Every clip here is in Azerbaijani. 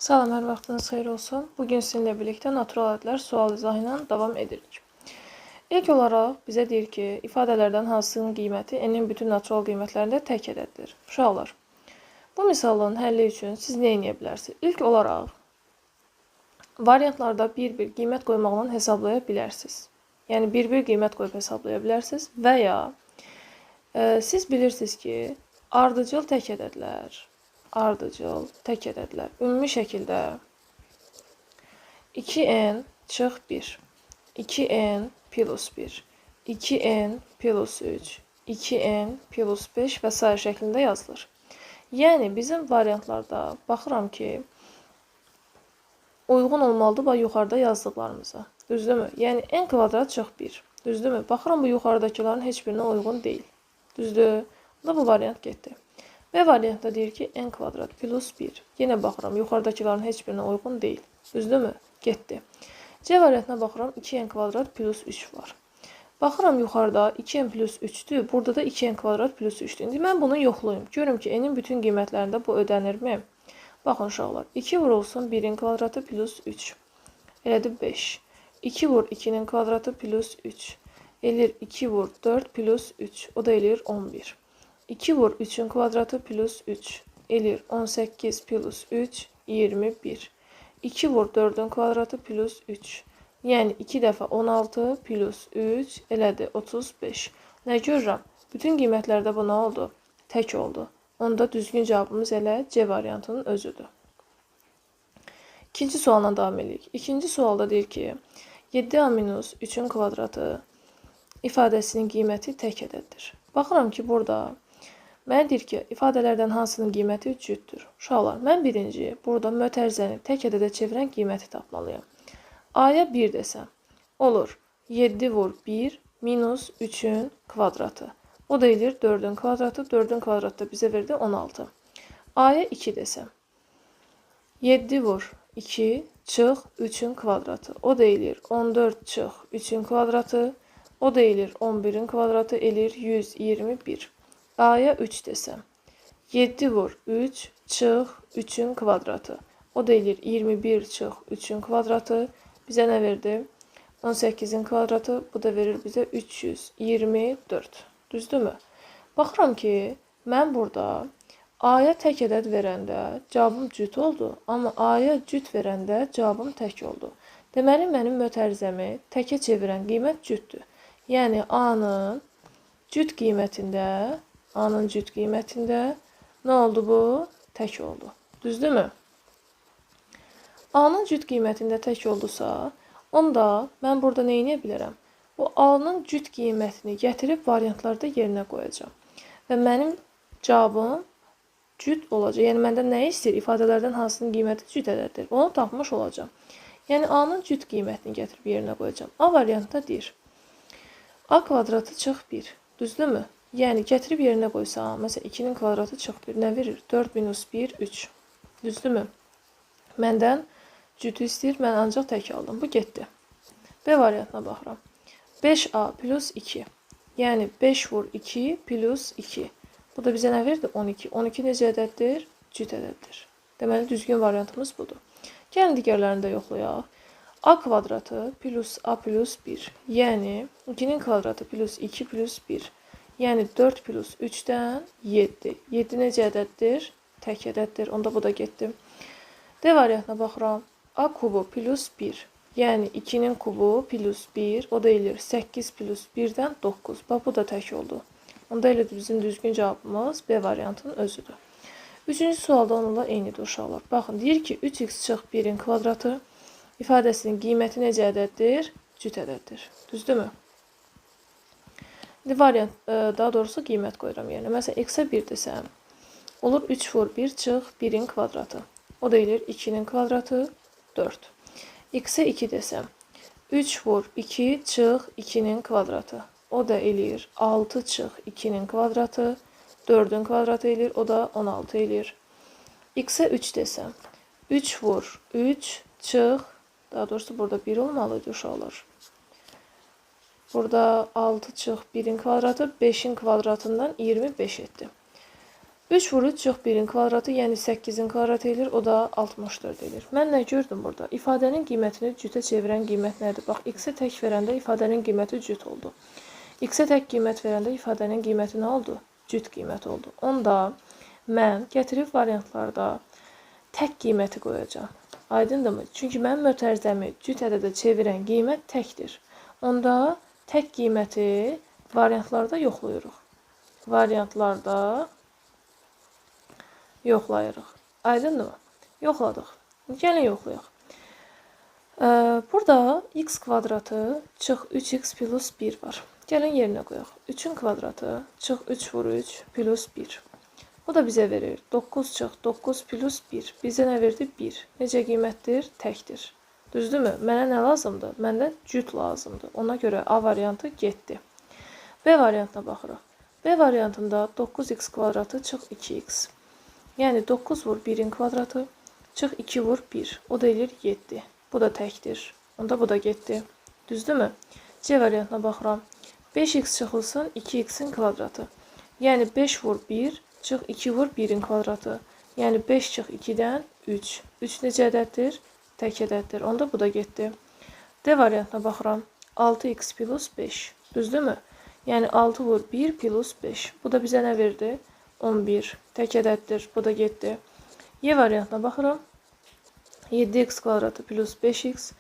Salam, hər vaxtınız xeyir olsun. Bugün sizinlə birlikdə natural ədədlər sual izahı ilə davam edirik. İlk olaraq bizə deyir ki, ifadələrdən hansının qiyməti n-in bütün natural qiymətlərində tək ədəddir. Uşaqlar, bu misalın həlli üçün siz nə edə bilərsiniz? İlk olaraq variantlarda bir-bir qiymət qoymaqla hesablaya bilərsiniz. Yəni bir-bir qiymət qoyub hesablaya bilərsiniz və ya siz bilirsiniz ki, ardıcıl tək ədədlər ümumi şəkildə 2n çıx 1, 2n plus 1, 2n plus 3, 2n plus 5 və s. şəklində yazılır. Yəni, bizim variantlarda baxıram ki, uyğun olmalıdır və yuxarıda yazdıqlarımıza. Düzdürmü? Yəni, n kvadrat çıx 1. Düzdürmü? Baxıram, bu yuxarıdakıların heç birinə uyğun deyil. Düzdür? Da bu variant getdi. B variantda deyir ki, n kvadrat plus 1. Yenə baxıram, yuxarıdakıların heç birinə uyğun deyil. Düzdürmü? Getdi. C variantına baxıram, 2n kvadrat plus 3 var. Baxıram, yuxarıda 2n plus 3'dür. Burada da 2n kvadrat plus 3'dür. İndi mən bunu yoxlayım. Görüm ki, n-in bütün qiymətlərində bu ödənirmi? Baxın, uşaqlar. 2 vurulsun 1-in kvadratı plus 3. Elədir 5. 2 vur 2-nin kvadratı plus 3. Eləyir 2 vur 4 plus 3. O da eləyir 11. 2 vur 3'ün kvadratı plus 3. Eləyir 18 plus 3, 21. 2 vur 4'ün kvadratı plus 3. Yəni 2 dəfə 16 plus 3 elədi 35. Nə görürəm? Bütün qiymətlərdə bu nə oldu? Tək oldu. Onda düzgün cavabımız elə C variantının özüdür. İkinci sualına davam edirik. İkinci sualda deyir ki, 7a minus 3'ün kvadratı ifadəsinin qiyməti tək ədəddir. Baxıram ki, burada mənə deyir ki, ifadələrdən hansının qiyməti cütdür. Uşaqlar, mən birinci burada mötərizəni tək ədədə çevirən qiyməti tapmalıyam. A-ya 1 desəm, olur 7 vur 1 minus 3'ün kvadratı. O da eləyir 4'ün kvadratı. 4'ün kvadratı da bizə verdi 16. A-ya 2 desəm, 7 vur 2 çıx 3'ün kvadratı. O da eləyir 14 çıx 3'ün kvadratı. O da eləyir 11'in kvadratı eləyir 121. A-ya 3 desəm, 7 vur 3 çıx 3'ün kvadratı. O da eləyir 21 çıx 3'ün kvadratı. Bizə nə verdi? 18'in kvadratı. Bu da verir bizə 324. Düzdürmü? Baxıram ki, mən burada A-ya tək ədəd verəndə cavabım cüt oldu. Amma A-ya cüt verəndə cavabım tək oldu. Deməli, mənim mötərizəmi təkə çevirən qiymət cütdür. Yəni, A-nın cüt qiymətində nə oldu bu? Tək oldu. Düzdürmü? A-nın cüt qiymətində tək oldusa, onda mən burada nə edə bilərəm? Bu A-nın cüt qiymətini gətirib variantlarda yerinə qoyacağam. Və mənim cavabım cüt olacaq. Yəni, məndən nə istəyir? İfadələrdən hansının qiyməti cüt ədəddir? Onu tapmış olacağım. Yəni, A-nın cüt qiymətini gətirib yerinə qoyacağım. A variantda deyir. A kvadratı çıx 1. Düzdürmü? Yəni, gətirib yerinə qoysam, məsələn, 2'nin kvadratı çıx 1. Nə verir? 4 minus 1, 3. Düzdürmü? Məndən cütü istəyir. Mən ancaq tək aldım. Bu getdi. B variantına baxıram. 5a plus 2. Yəni, 5 vur 2 plus 2. Bu da bizə nə verdi? 12. 12 necə ədəddir? Cüt ədəddir. Deməli, düzgün variantımız budur. Gəlin digərlərini də yoxlayaq. A kvadratı plus A plus 1. Yəni, 2'nin kvadratı plus 2 plus 1. Yəni, 4 plus 3'dən 7. 7 necə ədəddir? Tək ədəddir. Onda bu da getdi. D variantına baxıram. A kubu plus 1. Yəni, 2'nin kubu plus 1. O da eləyir 8 plus 1'dən 9. Bax, bu da tək oldu. Onda elə bizim düzgün cavabımız B variantının özüdür. Üçüncü sualda onunla eynidir uşaqlar. Baxın, deyir ki, 3x çıx 1'in kvadratı ifadəsinin qiyməti necə ədəddir? Cüt ədəddir. Düzdürmü? İndi variant, daha doğrusu qiymət qoyuram yerinə. Məsələn, x-ə 1 desəm, olur 3 vur 1 çıx 1'in kvadratı. O da eləyir 2'nin kvadratı 4. X-ə 2 desəm, 3 vur 2 çıx 2'nin kvadratı. O da eləyir 6 çıx 2'nin kvadratı. 4'ün kvadratı eləyir. O da 16 eləyir. X-ə 3 desəm, 3 vur 3 çıx, daha doğrusu burada 1 olmalıydı uşaqlar. Burada 6 çıx 1'in kvadratı 5'in kvadratından 25 etdi. 3 vur 3 çox 1-in kvadratı, yəni 8-in kvadratı edir, o da 64 edir. Mən nə gördüm burada? İfadənin qiymətini cütə çevirən qiymət nədir? Bax, x-ə tək verəndə ifadənin qiyməti cüt oldu. X-ə tək qiymət verəndə ifadənin qiyməti nə oldu? Cüt qiymət oldu. Onda mən gətirib variantlarda tək qiyməti qoyacağam. Aydındırmı? Çünki mənim mötərizəmi cüt ədədə çevirən qiymət təkdir. Onda tək qiyməti variantlarda yoxlayırıq. Variantlarda yoxlayırıq. Aydındırmı? Yoxladıq. Gəlin yoxlayaq. Burada x kvadratı çıx 3x plus 1 var. Gəlin yerinə qoyaq. 3-ün kvadratı çıx 3 vur 3 plus 1. Bu da bizə verir. 9 çıx 9 plus 1. Bizə nə verdi? 1. Necə qiymətdir? Təkdir. Düzdürmü? Mənə nə lazımdır? Məndən cüt lazımdır. Ona görə A variantı getdi. B variantına baxırıq. B variantında 9x kvadratı çıx 2x. Yəni 9 vur 1-in kvadratı, çıx 2 vur 1. O da eləyir 7. Bu da təkdir. Onda bu da getdi. Düzdürmü? C variantına baxıram. 5x çıxılsın 2x-in kvadratı. Yəni 5 vur 1, çıx 2 vur 1-in kvadratı. Yəni 5 çıx 2-dən 3. 3 necə ədəddir? Tək ədəddir. Onda bu da getdi. D variantına baxıram. 6x plus 5. Düzdürmü? Yəni 6 vur 1 plus 5. Bu da bizə nə verdi? 11. Tək ədəddir. Bu da getdi. Y variantına baxıram. 7x kvadratı plus 5x.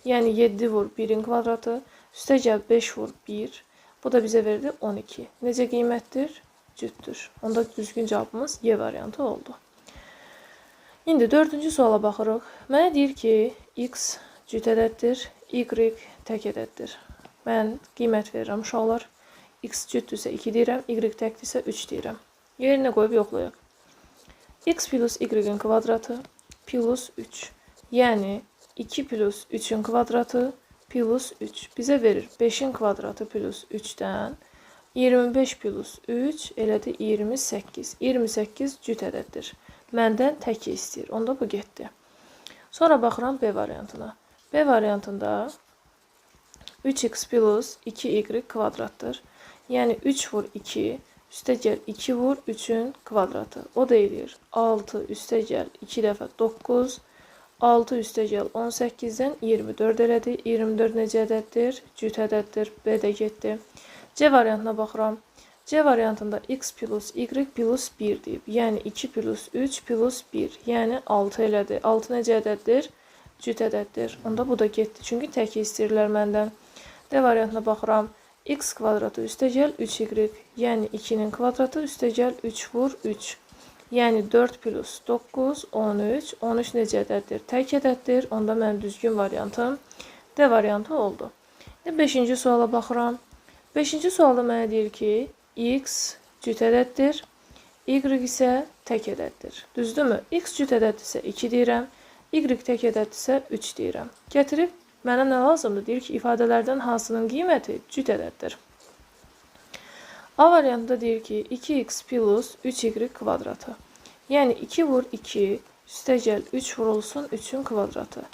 Yəni 7 vur 1-in kvadratı. Üstə gəl 5 vur 1. Bu da bizə verdi 12. Necə qiymətdir? Cütdür. Onda düzgün cavabımız Y variantı oldu. İndi 4-cü suala baxırıq. Mənə deyir ki, x cüt ədəddir, y tək ədəddir. Mən qiymət verirəm uşaqlar. X cütdürsə 2 deyirəm, y təkdirsə 3 deyirəm. Yerinə qoyub yoxlayaq. X plus y-in kvadratı plus 3. Yəni 2 plus 3-ün kvadratı plus 3. Bizə verir 5-in kvadratı plus 3-dən 25 plus 3 elədi 28. 28 cüt ədəddir. Məndən təki istəyir. Onda bu getdi. Sonra baxıram B variantına. B variantında 3x plus 2y kvadratdır. Yəni 3 vur 2, üstə gəl 2 vur 3-ün kvadratı. O da eləyir 6 üstə gəl 2 dəfə 9, 6 üstə gəl 18-dən 24 elədi. 24 necə ədəddir? Cüt ədəddir. B də getdi. C variantına baxıram. C variantında x plus y plus 1 deyib. Yəni 2 plus 3 plus 1. Yəni 6 elədi. 6 necə ədəddir? Cüt ədəddir. Onda bu da getdi. Çünki təki istəyirlər məndən. D variantına baxıram. X kvadratı üstə gəl 3y. Yəni 2-nin kvadratı üstə gəl 3 vur 3. Yəni 4 plus 9, 13. 13 necə ədəddir? Tək ədəddir. Onda mənim düzgün variantım D variantı oldu. 5-ci suala baxıram. 5-ci sualda mənə deyir ki, x cüt ədəddir, y isə tək ədəddir. Düzdürmü? X cüt ədəddirsə 2 deyirəm, y tək ədəddirsə 3 deyirəm. Gətirib mənə nə lazımdır? Deyir ki, ifadələrdən hansının qiyməti cüt ədəddir. A variantında deyir ki, 2x plus 3y kvadratı. Yəni 2 vur 2, üstə gəl 3 vurulsun 3-ün kvadratı.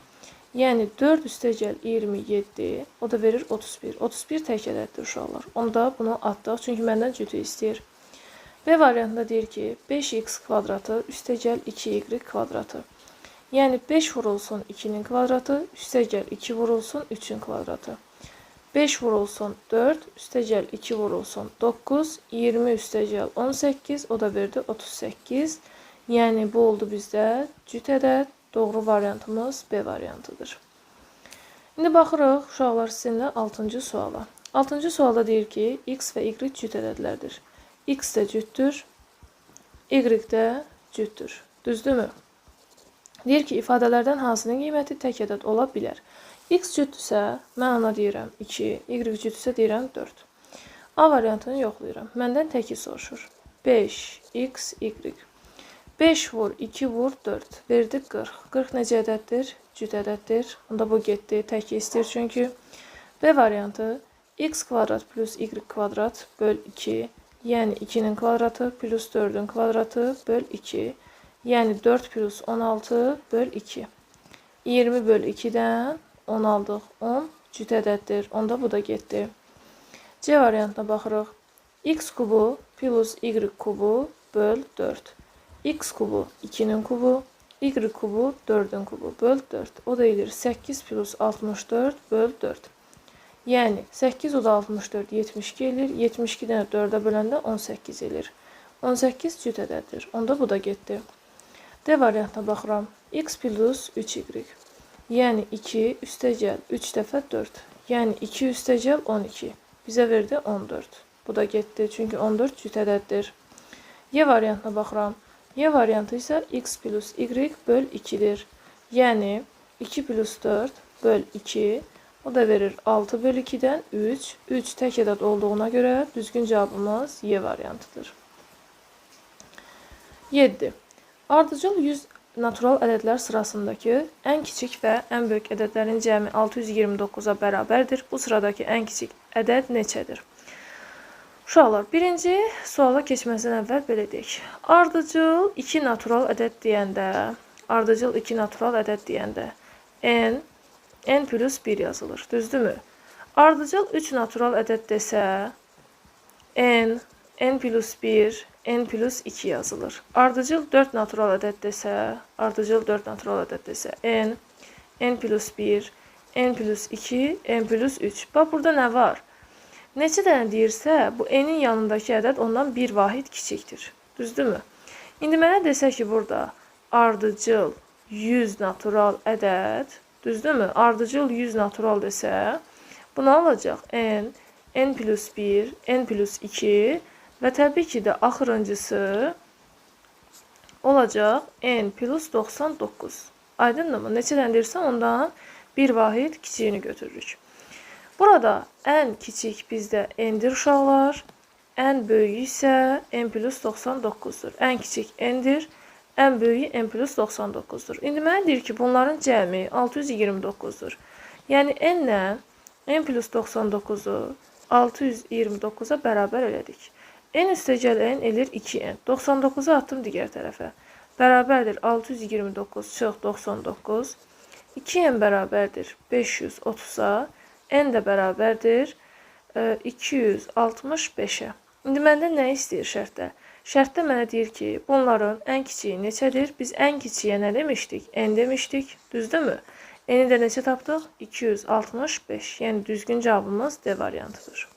Yəni 4 üstə gəl 27, o da verir 31. 31 tək ədəddir uşaqlar. Onda bunu atdıq, çünki məndən cütü istəyir. B variantında deyir ki, 5x kvadratı üstə gəl 2y kvadratı. Yəni 5 vurulsun 2-nin kvadratı, üstə gəl 2 vurulsun 3-ün kvadratı. 5 vurulsun 4, üstə gəl 2 vurulsun 9, 20 üstə gəl 18, o da verdi 38. Yəni bu oldu bizdə cüt ədəd. Doğru variantımız B variantıdır. İndi baxırıq uşaqlar sizinlə 6-cı suala. 6-cı sualda deyir ki, x və y cüt ədədlərdir. X də cütdür, y də cütdür. Düzdürmü? Deyir ki, ifadələrdən hansının qiyməti tək ədəd ola bilər. X cütdürsə, mən ona deyirəm 2, y cütdürsə deyirəm 4. A variantını yoxlayıram. Məndən təki soruşur. 5, x, y. 5 vur, 2 vur, 4. Verdi 40. 40 necə ədəddir? Cüt ədəddir. Onda bu getdi. Təki istəyir çünki. B variantı x kvadrat plus y kvadrat böl 2. Yəni 2-nin kvadratı plus 4-ün kvadratı böl 2. Yəni 4 plus 16 böl 2. 20 böl 2-dən 10 aldıq. 10 cüt ədəddir. Onda bu da getdi. C variantına baxırıq. X kubu plus y kubu böl 4. X kubu 2'nin kubu. Y kubu 4'ün kubu böl 4. O da edir 8 plus 64 böl 4. Yəni 8 o da 64 72 edir. 72-dən 4-ə böləndə 18 edir. 18 cüt ədəddir. Onda bu da getdi. D variantına baxıram. X plus 3y. Yəni 2 üstəgəl 3 dəfə 4. Yəni 2 üstəgəl 12. Bizə verdi 14. Bu da getdi. Çünki 14 cüt ədəddir. Y variantına baxıram. Y variantı isə x plus y böl 2'dir. Yəni 2 plus 4 böl 2. O da verir 6 böl 2'dən 3. 3 tək ədəd olduğuna görə düzgün cavabımız Y variantıdır. 7. Ardıcıl 100 natural ədədlər sırasındakı ən kiçik və ən böyük ədədlərin cəmi 629'a bərabərdir. Bu sıradakı ən kiçik ədəd neçədir? Uşaqlar, birinci suala keçməzdən əvvəl belə deyək. Ardıcıl 2 natural ədəd deyəndə, n plus 1 yazılır, düzdürmü? Ardıcıl 3 natural ədəd desə, n plus 1, n plus 2 yazılır. Ardıcıl 4 natural ədəd desə, n plus 1, n plus 2, n plus 3. Bax, burada nə var? Neçə dənə deyirsə, bu n'in yanındakı ədəd ondan bir vahid kiçikdir. Düzdürmü? İndi mənə desə ki, burada ardıcıl 100 natural ədəd, düzdürmü? Ardıcıl 100 natural desə, bu nə olacaq? N plus 1, n plus 2 və təbii ki də axırıncısı olacaq n plus 99. Aydındır mı? Neçə dənə deyirsə, ondan bir vahid kiçiyini götürürük. Burada ən kiçik bizdə n'dir uşaqlar, ən böyüyü isə n plus 99'dur. Ən kiçik n'dir, ən böyüyü n plus 99'dur. İndi mənə deyir ki, bunların cəmi 629'dur. Yəni n-lə n plus 99'u 629'a bərabər elədik. N üstəgəl n elir 2n. 99'u atdım digər tərəfə. Bərabərdir 629 çıx 99. 2n bərabərdir 530'a. N də bərabərdir 265'ə. İndi məndən nə istəyir şərtdə? Şərtdə mənə deyir ki, bunların ən kiçiyi neçədir? Biz ən kiçiyə nə demişdik? N demişdik, düzdürmü? N'i də neçə tapdıq? 265. Yəni düzgün cavabımız D variantıdır.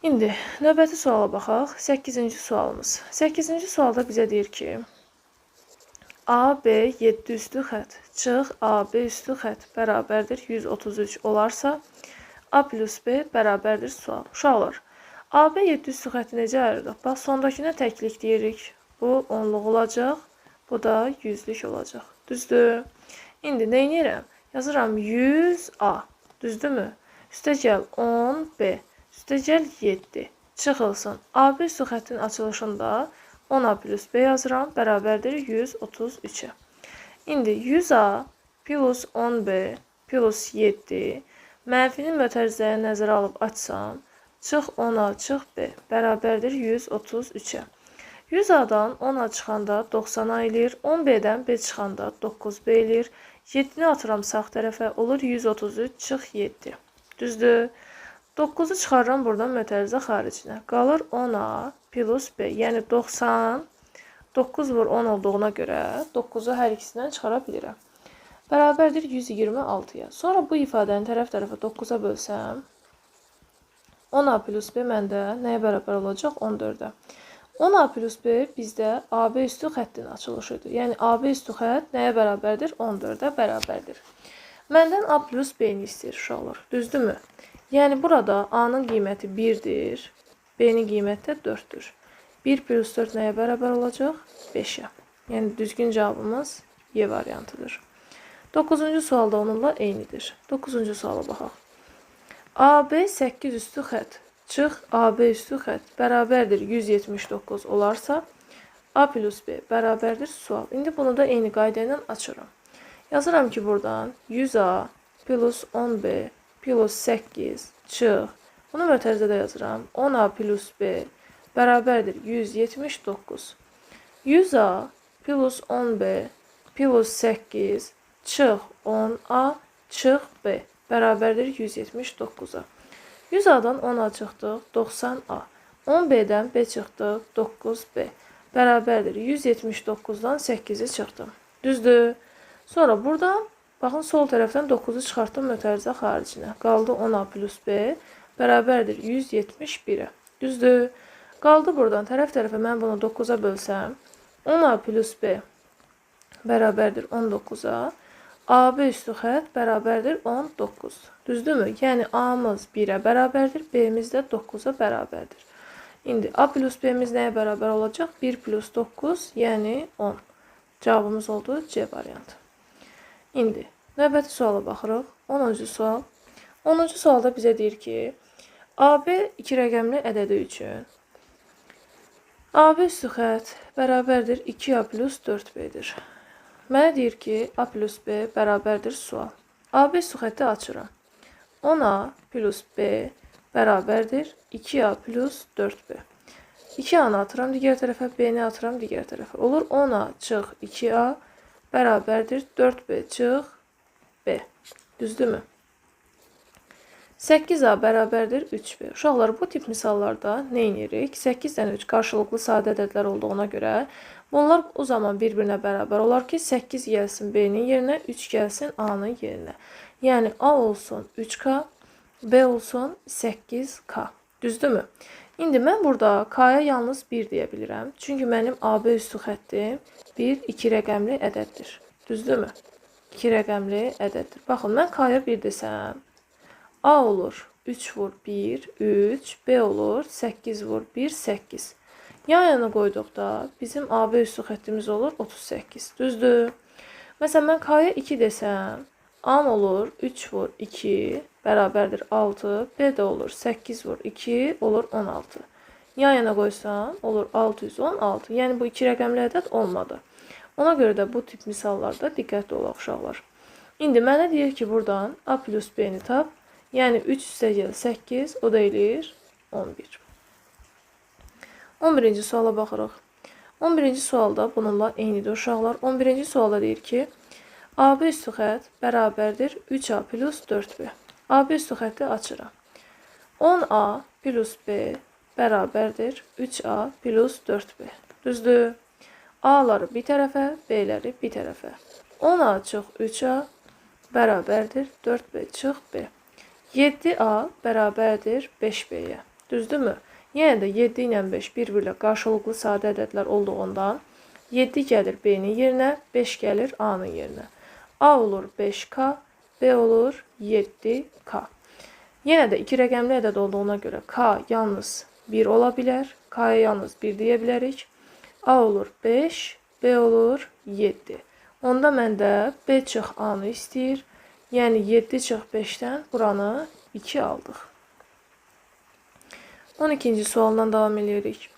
İndi növbəti suala baxaq. 8-ci sualımız. 8-ci sualda bizə deyir ki, AB 7 üstü xət çıx AB üstü xət bərabərdir 133 olarsa, A plus B bərabərdir sual. Uşaqlar, AB 7 üstü xətti necə ayırırıq? Bax, sondakına təklik deyirik. Bu 10'luq olacaq, bu da 100'lük olacaq. Düzdür? İndi nə edirəm? Yazıram 100A, düzdürmü? Üstəgəl 10B, üstəgəl 7 çıxılsın. AB üstü xəttin açılışında 10A plus B yazıram, bərabərdir 133'ə. İndi 100A plus 10B plus 7 mənfini mötərizəyə nəzərə alıb açsam, çıx 10A çıx B bərabərdir 133'ə. 100A'dan 10A çıxanda 90A elir, 10B'dən B çıxanda 9B elir. 7'ni atıram sağ tərəfə, olur 133 çıx 7. Düzdür? 9'u çıxarıram buradan mötərizə xaricinə. Qalır 10A plus B. Yəni 90, 9 vur 10 olduğuna görə 9'u hər ikisindən çıxara bilirəm. Bərabərdir 126'ya. Sonra bu ifadəni tərəf-tərəfə 9'a bölsəm, 10A plus B məndə nəyə bərabər olacaq? 14'ə. 10A plus B bizdə AB üstü xəttin açılışıdır. Yəni AB üstü xətt nəyə bərabərdir? 14'ə bərabərdir. Məndən A plus B-ni istəyir uşaqlar. Düzdürmü? Yəni burada A-nın qiyməti 1'dir, B-nin qiyməti də 4'dür. 1 plus 4 nəyə bərabər olacaq? 5'ə. Yəni düzgün cavabımız Y variantıdır. 9-cu sualda onunla eynidir. 9-cu suala baxaq. AB 8 üstü xət çıx AB üstü xət bərabərdir 179 olarsa, A plus B bərabərdir sual. İndi bunu da eyni qayda ilə açıram. Yazıram ki, buradan 100A plus 10B plus 8 çıx. Bunu mötərizədə yazıram. 10A plus B bərabərdir 179. 100A plus 10B plus 8 çıx 10A çıx B bərabərdir 179'a. 100A'dan 10A çıxdıq 90A. 10B-dən B çıxdı, 9B. Bərabərdir. 179-dan 8-i çıxdım. Düzdür. Sonra buradan, baxın, sol tərəfdən 9-u çıxartdım mötərizə xaricinə. Qaldı 10A plus B. Bərabərdir 171-ə. Düzdür. Qaldı buradan, tərəf-tərəfə mən bunu 9-a bölsəm, 10A plus B bərabərdir 19-a. AB üstü xət bərabərdir 19. Düzdürmü? Yəni A'mız 1-ə bərabərdir, B'miz də 9-a bərabərdir. İndi A plus B'miz nəyə bərabər olacaq? 1 plus 9, yəni 10. Cavabımız oldu C variantı. İndi növbəti suala baxırıq. 10-cu sual. 10-cu sualda bizə deyir ki, AB 2 rəqəmli ədədi üçün AB üstü xət bərabərdir 2A plus 4B'dir. Mənə deyir ki, A plus B bərabərdir sual. AB üstü xətti açıram. 10A plus B bərabərdir 2A plus 4B. 2A'nı atıram digər tərəfə, B'ni atıram digər tərəfə. Olur 10A çıx 2A bərabərdir 4B çıx B. Düzdürmü? 8A bərabərdir 3B. Uşaqlar, bu tip misallarda nə edirik? 8-dən 3 qarşılıqlı sadə ədədlər olduğuna görə bunlar o zaman bir-birinə bərabər olar ki, 8 gəlsin B-nin yerinə, 3 gəlsin A-nın yerinə. Yəni A olsun 3K, B olsun 8K. Düzdürmü? İndi mən burada K-ya yalnız 1 deyə bilirəm. Çünki mənim AB üstü xəttim 1, 2 rəqəmli ədəddir. Düzdürmü? 2 rəqəmli ədəddir. Baxın, mən K-ya 1 desəm, A olur 3 vur 1, 3, B olur 8 vur 1, 8. Yan yana qoyduqda bizim AB üstü xəttimiz olur 38. Düzdür? Məsələn, mən K-ya 2 desəm, A olur 3 vur 2, bərabərdir 6, B də olur 8 vur 2, olur 16. Yan yana qoysam, olur 616. Yəni, bu 2 rəqəmli ədəd olmadı. Ona görə də bu tip misallarda diqqətli olaq uşaqlar. İndi mənə deyir ki, buradan A plus B-ni tap. Yəni 3 üstəgəl 8, o da eləyir 11. 11-ci suala baxırıq. 11-ci sualda bununla eynidir uşaqlar. 11-ci sualda deyir ki, AB üstü xət bərabərdir 3A plus 4B. AB üstü xətti açıram. 10A plus B bərabərdir 3A plus 4B. Düzdür. A'ları bir tərəfə, B'ləri bir tərəfə. 10A çıx 3A bərabərdir 4B çıx B. 7A bərabərdir 5B-yə. Düzdürmü? Yəni də 7 ilə 5 bir-birlə qarşılıqlı sadə ədədlər olduğundan 7 gəlir B-nin yerinə, 5 gəlir A-nın yerinə. A olur 5K, B olur 7K. Yenə də 2 rəqəmli ədəd olduğuna görə K yalnız 1 ola bilər. K-ya yalnız 1 deyə bilərik. A olur 5, B olur 7. Onda məndə B çıx A-nı istəyir. Yəni 7 çıx 5-dən buranı 2 aldıq. 12-ci sualdan davam edirik.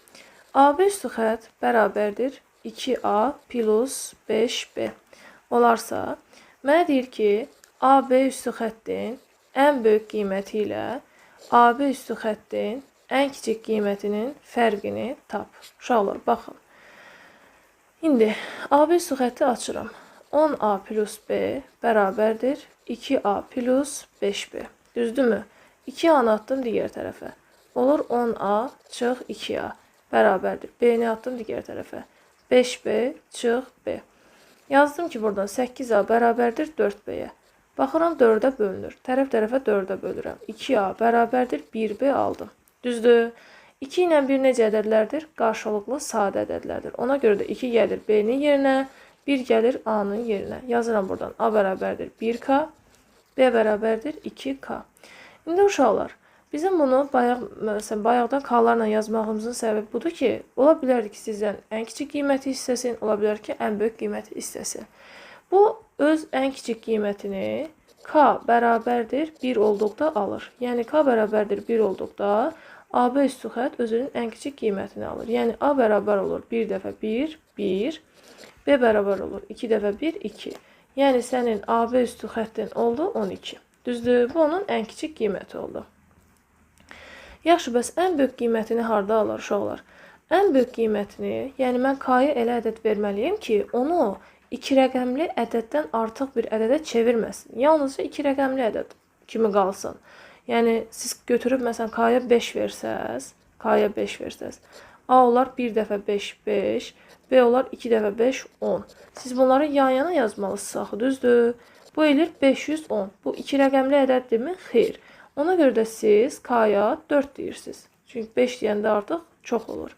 AB üstü xət bərabərdir 2A plus 5B. Olarsa, mənə deyir ki, AB üstü xəttin ən böyük qiyməti ilə AB üstü xəttin ən kiçik qiymətinin fərqini tap. Uşaqlar, baxın. İndi AB üstü xətti açıram. 10A plus B bərabərdir 2A plus 5B. Düzdürmü? 2A'nı atdım digər tərəfə. Olur 10A çıx 2A bərabərdir. B-ni atdım digər tərəfə. 5B çıx B. Yazdım ki, buradan 8A bərabərdir 4B-yə. Baxıram 4-ə bölünür. Tərəf-tərəfə 4-ə bölürəm. 2A bərabərdir 1B aldım. Düzdür? 2 ilə 1 necə ədədlərdir? Qarşılıqlı sadə ədədlərdir. Ona görə də 2 gəlir B-nin yerinə, 1 gəlir A-nın yerinə. Yazıram buradan. A bərabərdir 1K, B bərabərdir 2K. İndi uşaqlar, bizim bunu bayaqdan K-larla yazmağımızın səbəbi budur ki, ola bilər ki, sizdən ən kiçik qiyməti istəsin, ola bilər ki, ən böyük qiyməti istəsin. Bu, öz ən kiçik qiymətini K bərabərdir 1 olduqda alır. Yəni, K bərabərdir 1 olduqda AB üstü xət özünün ən kiçik qiymətini alır. Yəni, A bərabər olur 1 dəfə 1, 1. B bərabər olur 2 dəfə 1, 2. Yəni, sənin AB üstü xəttin oldu 12. Düzdür, bu onun ən kiçik qiyməti oldu. Yaxşı, bəs ən böyük qiymətini harda alır uşaqlar? Ən böyük qiymətini, yəni mən K-ya elə ədəd verməliyim ki, onu 2 rəqəmli ədəddən artıq bir ədədə çevirməsin. Yalnızca 2 rəqəmli ədəd kimi qalsın. Yəni, siz götürüb, məsələn, K-ya 5 versəz, K-ya 5 versəz. A olar 1 dəfə 5, 5. B olar 2 dəfə 5, 10. Siz bunları yan-yana yazmalısınız axı, düzdür? Bu eləyir 510. Bu 2 rəqəmli ədəddirmi? Xeyr. Ona görə də siz K-ya 4 deyirsiniz. Çünki 5 deyəndə artıq çox olur.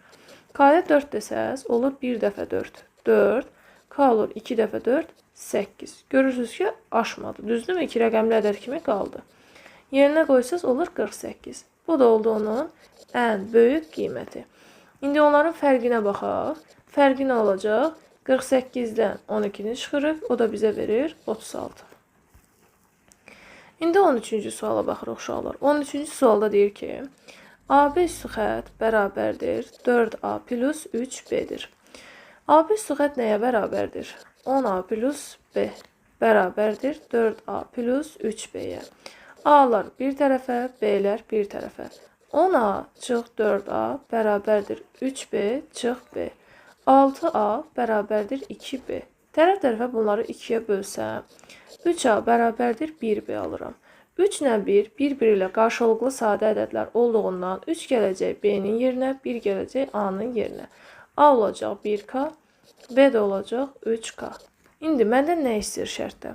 K-ya 4 desəz, olur 1 dəfə 4, 4. K olur 2 dəfə 4, 8. Görürsünüz ki, aşmadı. Düzdürmü? 2 rəqəmli ədəd kimi qaldı. Yerinə qoysaz olur 48. Bu da oldu onun ən böyük qiyməti. İndi onların fərqinə baxaq. Fərqi nə olacaq? 48-dən 12-ni çıxırıq. O da bizə verir 36. İndi 13-cü suala baxırıq uşaqlar. 13-cü sualda deyir ki, AB üstü xətt bərabərdir 4A plus 3B'dir. AB üstü xətt nəyə bərabərdir? 10A plus B bərabərdir 4A plus 3B'yə. A'lar bir tərəfə, B'lər bir tərəfə. 10A çıx 4A bərabərdir 3B çıx B. 6A bərabərdir 2B. Tərəf-tərəfə bunları 2-yə bölsəm, 3A bərabərdir 1B alıram. 3 ilə 1, bir-biri ilə qarşılıqlı sadə ədədlər olduğundan 3 gələcək B-nin yerinə, 1 gələcək A-nın yerinə. A olacaq 1K, B də olacaq 3K. İndi məndən nə istəyir şərtdə?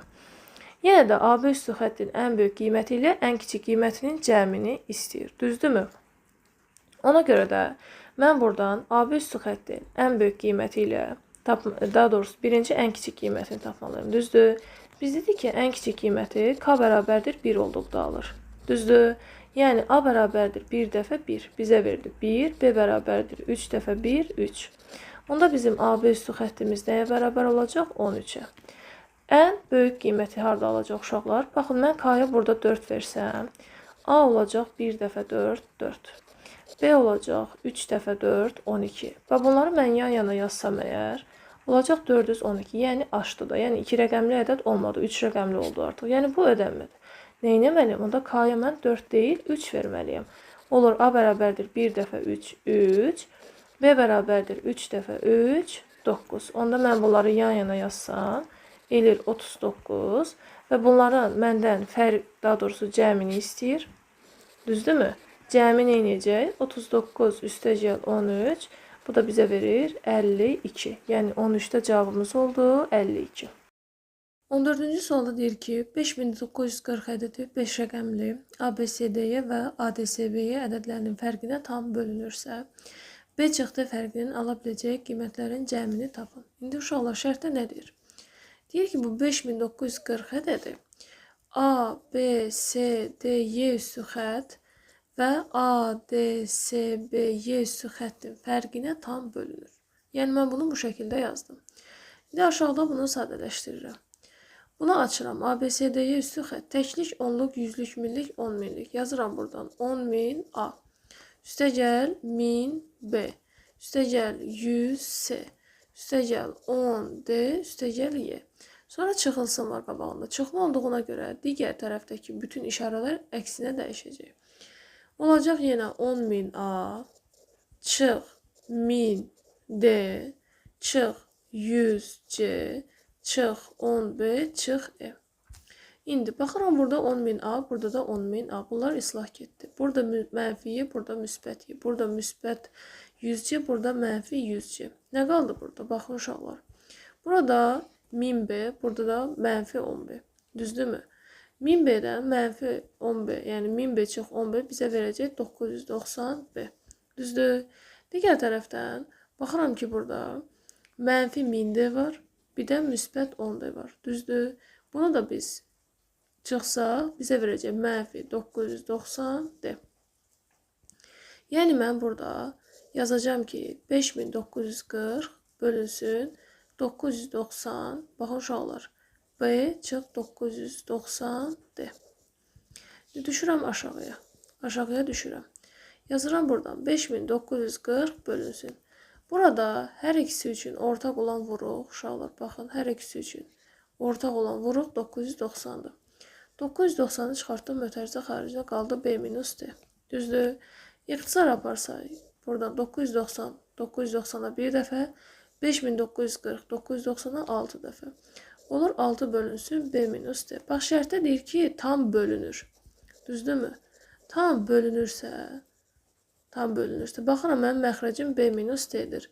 Yenə də AB üstü xəttin ən böyük qiyməti ilə ən kiçik qiymətinin cəmini istəyir. Düzdürmü? Ona görə də mən buradan AB üstü xəttin ən böyük qiyməti ilə, daha doğrusu birinci ən kiçik qiymətini tapmalıyım. Düzdür? Biz dedik ki, ən kiçik qiyməti K bərabərdir 1 olduqda alır. Düzdür? Yəni A bərabərdir 1 dəfə 1. Bizə verdi 1. B bərabərdir 3 dəfə 1, 3. Onda bizim AB üstü xəttimiz nəyə bərabər olacaq? 13-ə. Ən böyük qiyməti harda alacaq uşaqlar? Baxın, mən K-ya burada 4 versəm, A olacaq 1 dəfə 4, 4. B olacaq 3 dəfə 4, 12. Və bunları mən yan-yana yazsam əgər, olacaq 412. Yəni aşdı da. Yəni 2 rəqəmli ədəd olmadı, 3 rəqəmli oldu artıq. Yəni bu ödənmədi. Nə etməliyəm? Onda K-ya mən 4 deyil, 3 verməliyəm. Olur A bərabərdir 1 dəfə 3, 3. B bərabərdir 3 dəfə 3, 9. Onda mən bunları yan-yana yazsam, eləyir 39 və bunların məndən daha doğrusu cəmini istəyir. Düzdürmü? Cəmi nə edəcək? 39 üstəgəl 13. Bu da bizə verir 52. Yəni 13-də cavabımız oldu 52. 14-cü sualda deyir ki, 5940 ədədi 5 rəqəmli ABCD-yə və ADSB-yə ədədlərinin fərqinə tam bölünürsə, B çıxdı fərqinin ala biləcəyi qiymətlərin cəmini tapın. İndi uşaqlar şərtdə nə deyir? Deyir ki, bu 5940 ədədi A, B, C, D, Y üstü xətt və A, D, C, B, Y üstü xəttin fərqinə tam bölünür. Yəni, mən bunu bu şəkildə yazdım. İndi aşağıda bunu sadələşdirirəm. Bunu açıram. A, B, C, D, Y üstü xətt. Təklik, onluq, yüzlük, minlik, 10 minlik. Yazıram buradan. 10.000 A. Üstəgəl 1000 B. Üstəgəl 100 C. Üstəgəl 10 D. Üstəgəl Y. Sonra çıxılsın var qabağında. Çıxma olduğuna görə digər tərəfdəki bütün işarələr əksinə dəyişəcək. Olacaq yenə 10.000 A, çıx 1000 D, çıx 100 C, çıx 10 B, çıx E. İndi baxıram burada 10.000 A, burada da 10.000 A. Bunlar islah getdi. Burada mənfiyə, burada müsbət Y. Burada müsbət 100 C, burada mənfi 100 C. Nə qaldı burada? Baxın uşaqlar. Burada 1000 B, burada da mənfi 10 B. Düzdürmü? 1000 B-dən mənfi 10 B, yəni 1000 B çıx 10 B bizə verəcək 990 B. Düzdür? Digər tərəfdən baxıram ki, burada mənfi 1000 D var, bir də müsbət 10 D var. Düzdür? Bunu da biz çıxsaq, bizə verəcək mənfi 990 D. Yəni, mən burada yazacağım ki, 5940 bölünsün 990, baxın uşaqlar, B çıx 990 D. Düşürəm aşağıya. Aşağıya düşürəm. Yazıram buradan 5940 bölünsün. Burada hər ikisi üçün ortaq olan vuruq, uşaqlar, baxın, hər ikisi üçün ortaq olan vuruq 990-dır. 990-ı çıxartdım, mötərizə xaricinə qaldı B minus D. Düzdür? İxtisar aparsaq, buradan 990, 990-a bir dəfə, 5940, 990-a 6 dəfə. Olur 6 bölünsün B minus D. Bax, şərtdə deyir ki, tam bölünür. Düzdürmü? Tam bölünürsə, tam bölünürsə. Baxıram, mənim məxrəcim B minus D-dir.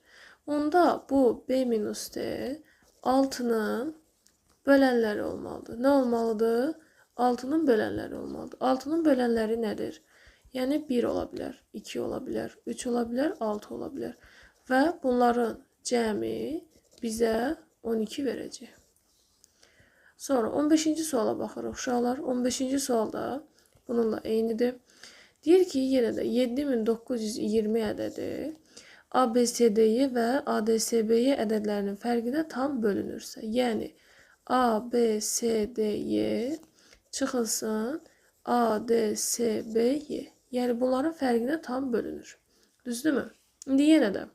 Onda bu B minus D 6-nın bölənləri olmalıdır. Nə olmalıdır? 6-nın bölənləri olmalıdır. 6-nın bölənləri nədir? Yəni 1 ola bilər, 2 ola bilər, 3 ola bilər, 6 ola bilər. Və bunların cəmi bizə 12 verəcək. Sonra 15-ci suala baxırıq uşaqlar. 15-ci sualda bununla eynidir. Deyir ki, yenə də 7920 ədədi ABCD-yi və ADSB-yi ədədlərinin fərqinə tam bölünürsə, yəni ABCD-yi çıxılsın ADSB-yi. Yəni bunların fərqinə tam bölünür. Düzdürmü? İndi yenə də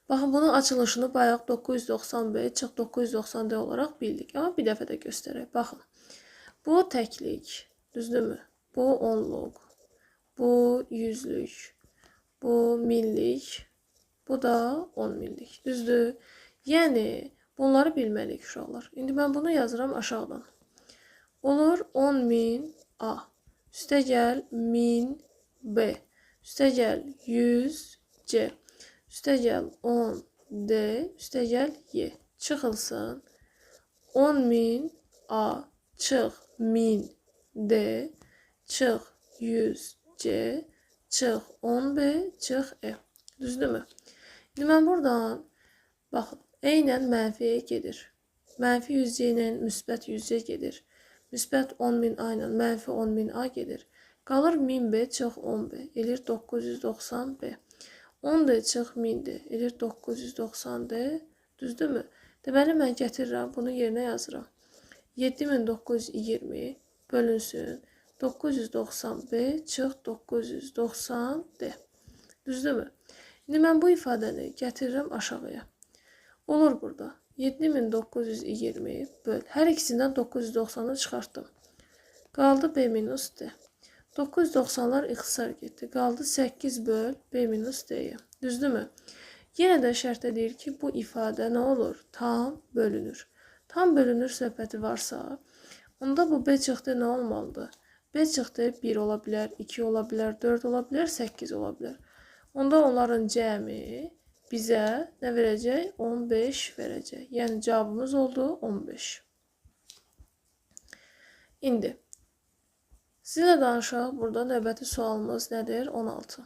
baxın, bunun açılışını bayaq 990B çıx 990D olaraq bildik. Amma bir dəfə də göstərək. Baxın, bu təklik, düzdürmü? Bu onluq, bu yüzlük, bu minlik, bu da 10 minlik. Düzdür? Yəni, bunları bilməliyik uşaqlar. İndi mən bunu yazıram aşağıdan. Olur 10.000 A, üstəgəl 1000 B, üstəgəl 100 C, üstəgəl 10 D, üstəgəl Y. Çıxılsın 10.000 A çıx 1000 D çıx 100 C çıx 10 B çıx E. Düzdürmü? İndi mən buradan baxın, eynən mənfiyə gedir. Mənfi 100C ilə müsbət 100C gedir. Müsbət 10.000 A ilə mənfi 10.000 A gedir. Qalır 1000 B çıx 10 B. Elir 990 B. 10 D çıx 1000 D. Elir 990 D. Düzdürmü? Deməli, mən gətirirəm, bunu yerinə yazıram. 7920 bölünsün 990 B çıx 990 D. Düzdürmü? İndi mən bu ifadəni gətirirəm aşağıya. Olur burada. 7920 böl. Hər ikisindən 990'ı çıxartdım. Qaldı B minus D. 990'lar ixtisar getdi. Qaldı 8 böl B minus D'ye. Düzdürmü? Yenə də şərtdə deyir ki, bu ifadə nə olur? Tam bölünür. Tam bölünür söhbəti varsa, onda bu B çıxdı nə olmalıdır? B çıxdı 1 ola bilər, 2 ola bilər, 4 ola bilər, 8 ola bilər. Onda onların cəmi bizə nə verəcək? 15 verəcək. Yəni cavabımız oldu 15. İndi sizinlə danışaq. Burada növbəti sualımız nədir? 16.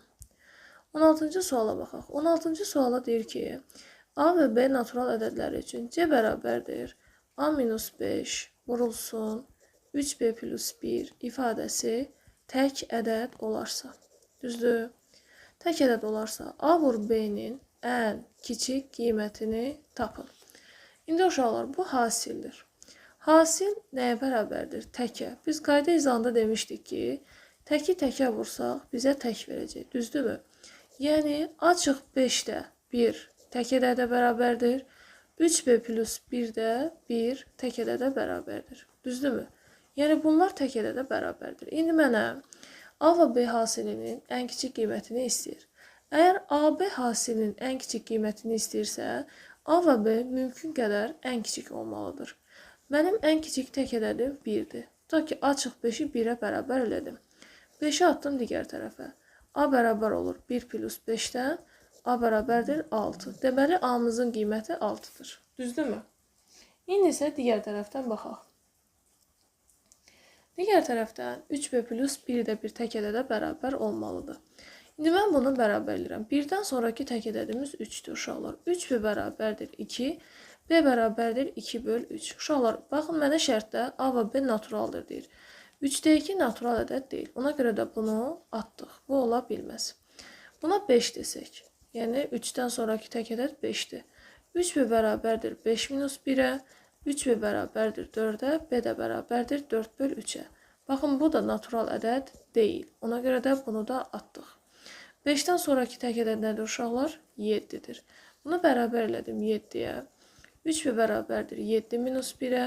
16-cı suala baxaq. 16-cı suala deyir ki, A və B natural ədədləri üçün C bərabərdir. A minus 5 vurulsun 3B plus 1 ifadəsi tək ədəd olarsa. Düzdür? Tək ədəd olarsa A vur B-nin ən kiçik qiymətini tapın. İndi uşaqlar, bu hasildir. Hasil nəyə bərabərdir? Təkə. Biz qayda izahında demişdik ki, təki təkə vursaq bizə tək verəcək. Düzdürmü? Yəni, A çıx 5-də 1 tək ədədə bərabərdir. 3B plus 1 də 1 tək ədədə bərabərdir. Düzdürmü? Yəni, bunlar tək ədədə bərabərdir. İndi mənə A və B hasilinin ən kiçik qiymətini istəyir. Əgər AB hasilinin ən kiçik qiymətini istəyirsə, A və B mümkün qədər ən kiçik olmalıdır. Mənim ən kiçik tək ədədim 1-dir. Tutaq ki, A çıx 5-i 1-ə bərabər elədim. 5-i atdım digər tərəfə. A bərabər olur 1 plus 5-dən, A bərabərdir 6. Deməli, A-mızın qiyməti 6-dır. Düzdürmü? İndi isə digər tərəfdən baxaq. Digər tərəfdən 3B plus 1 də bir tək ədədə bərabər olmalıdır. İndi mən bunu bərabərləyirəm. 1-dən sonraki tək ədədimiz 3-dür uşaqlar. 3B bərabərdir 2, B bərabərdir 2 böl 3. Uşaqlar, baxın, mənə şərtdə A və B naturaldır deyir. 3-də 2 natural ədəd deyil. Ona görə də bunu atdıq. Bu ola bilməz. Buna 5 desək. Yəni 3-dən sonraki tək ədəd 5-dir. 3B bərabərdir 5 minus 1-ə, 3B bərabərdir 4-ə, B də bərabərdir 4 böl 3-ə. Baxın, bu da natural ədəd deyil. Ona görə də bunu da atdıq. 5-dən sonraki tək ədəd nədir uşaqlar? 7-dir. Bunu bərabər elədim 7-yə. 3B bərabərdir 7 minus 1-ə,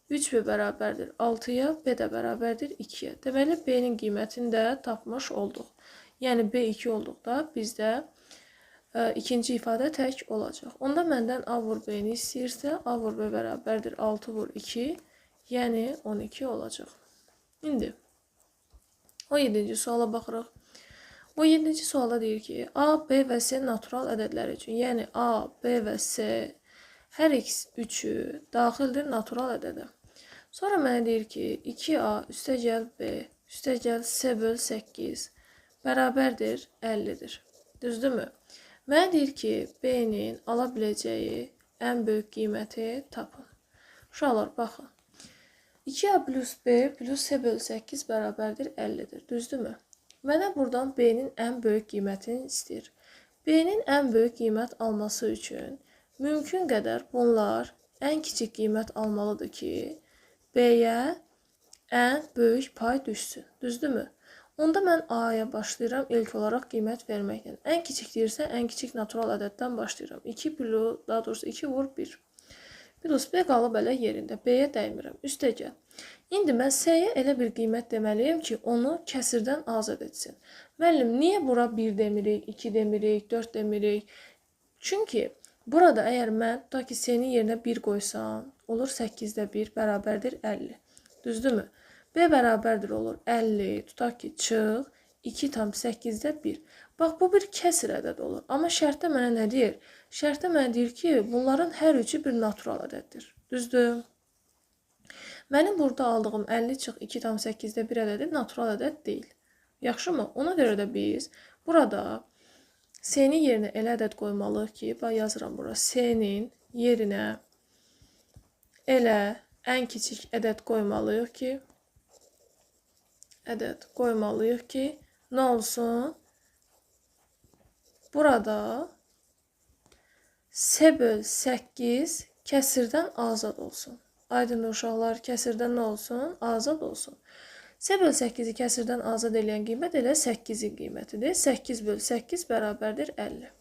3B bərabərdir 6-ya, B də bərabərdir 2-yə. Deməli, B-nin qiymətini də tapmış olduq. Yəni, B 2 olduqda bizdə ikinci ifadə tək olacaq. Onda məndən A vur B-ni istəyirsə, A vur B bərabərdir 6 vur 2, yəni 12 olacaq. İndi 17-ci suala baxırıq. Bu 7-ci sualda deyir ki, A, B və C natural ədədlər üçün, yəni A, B və C hər x üçü daxildir natural ədədə. Sonra mənə deyir ki, 2A üstəgəl B üstəgəl C böl 8 bərabərdir 50-dir. Düzdürmü? Mənə deyir ki, B-nin ala biləcəyi ən böyük qiyməti tapın. Uşaqlar, baxın. 2A plus B plus C bölü 8 bərabərdir 50-dir. Düzdürmü? Mənə buradan B-nin ən böyük qiymətini istəyir. B-nin ən böyük qiymət alması üçün mümkün qədər bunlar ən kiçik qiymət almalıdır ki, B-yə ən böyük pay düşsün. Düzdürmü? Onda mən A-ya başlayıram ilk olaraq qiymət verməklə. Ən kiçik deyirsə, ən kiçik natural ədəddən başlayıram. 2 plus, daha doğrusu 2 vur 1. Plus B qalıb elə yerində. B-yə dəymirəm. Üstəgəl. İndi mən C-yə elə bir qiymət deməliyim ki, onu kəsirdən azad etsin. Müəllim, niyə bura 1 demirik, 2 demirik, 4 demirik? Çünki burada əgər mən tutaq ki, C-nin yerinə 1 qoysam, olur 8-də 1 bərabərdir 50. Düzdürmü? B bərabərdir olur 50, tutaq ki, çıx, 2 tam 8-də 1. Bax, bu bir kəsr ədəd olur. Amma şərtdə mənə nə deyir? Şərtdə mənə deyir ki, bunların hər üçü bir natural ədəddir. Düzdür? Mənim burada aldığım 50 çıx 2 tam 8-də 1 ədədi natural ədəd deyil. Yaxşımı? Ona görə də biz burada C-nin yerinə elə ədəd qoymalıyıq ki, bax yazıram bura, C-nin yerinə elə ən kiçik ədəd qoymalıyıq ki, nə olsun? Burada C böl 8 kəsirdən azad olsun. Aydın uşaqlar, kəsirdən nə olsun? Azad olsun. C böl 8-i kəsirdən azad edən qiymət elə 8-in qiymətidir. 8 böl 8 bərabərdir 50.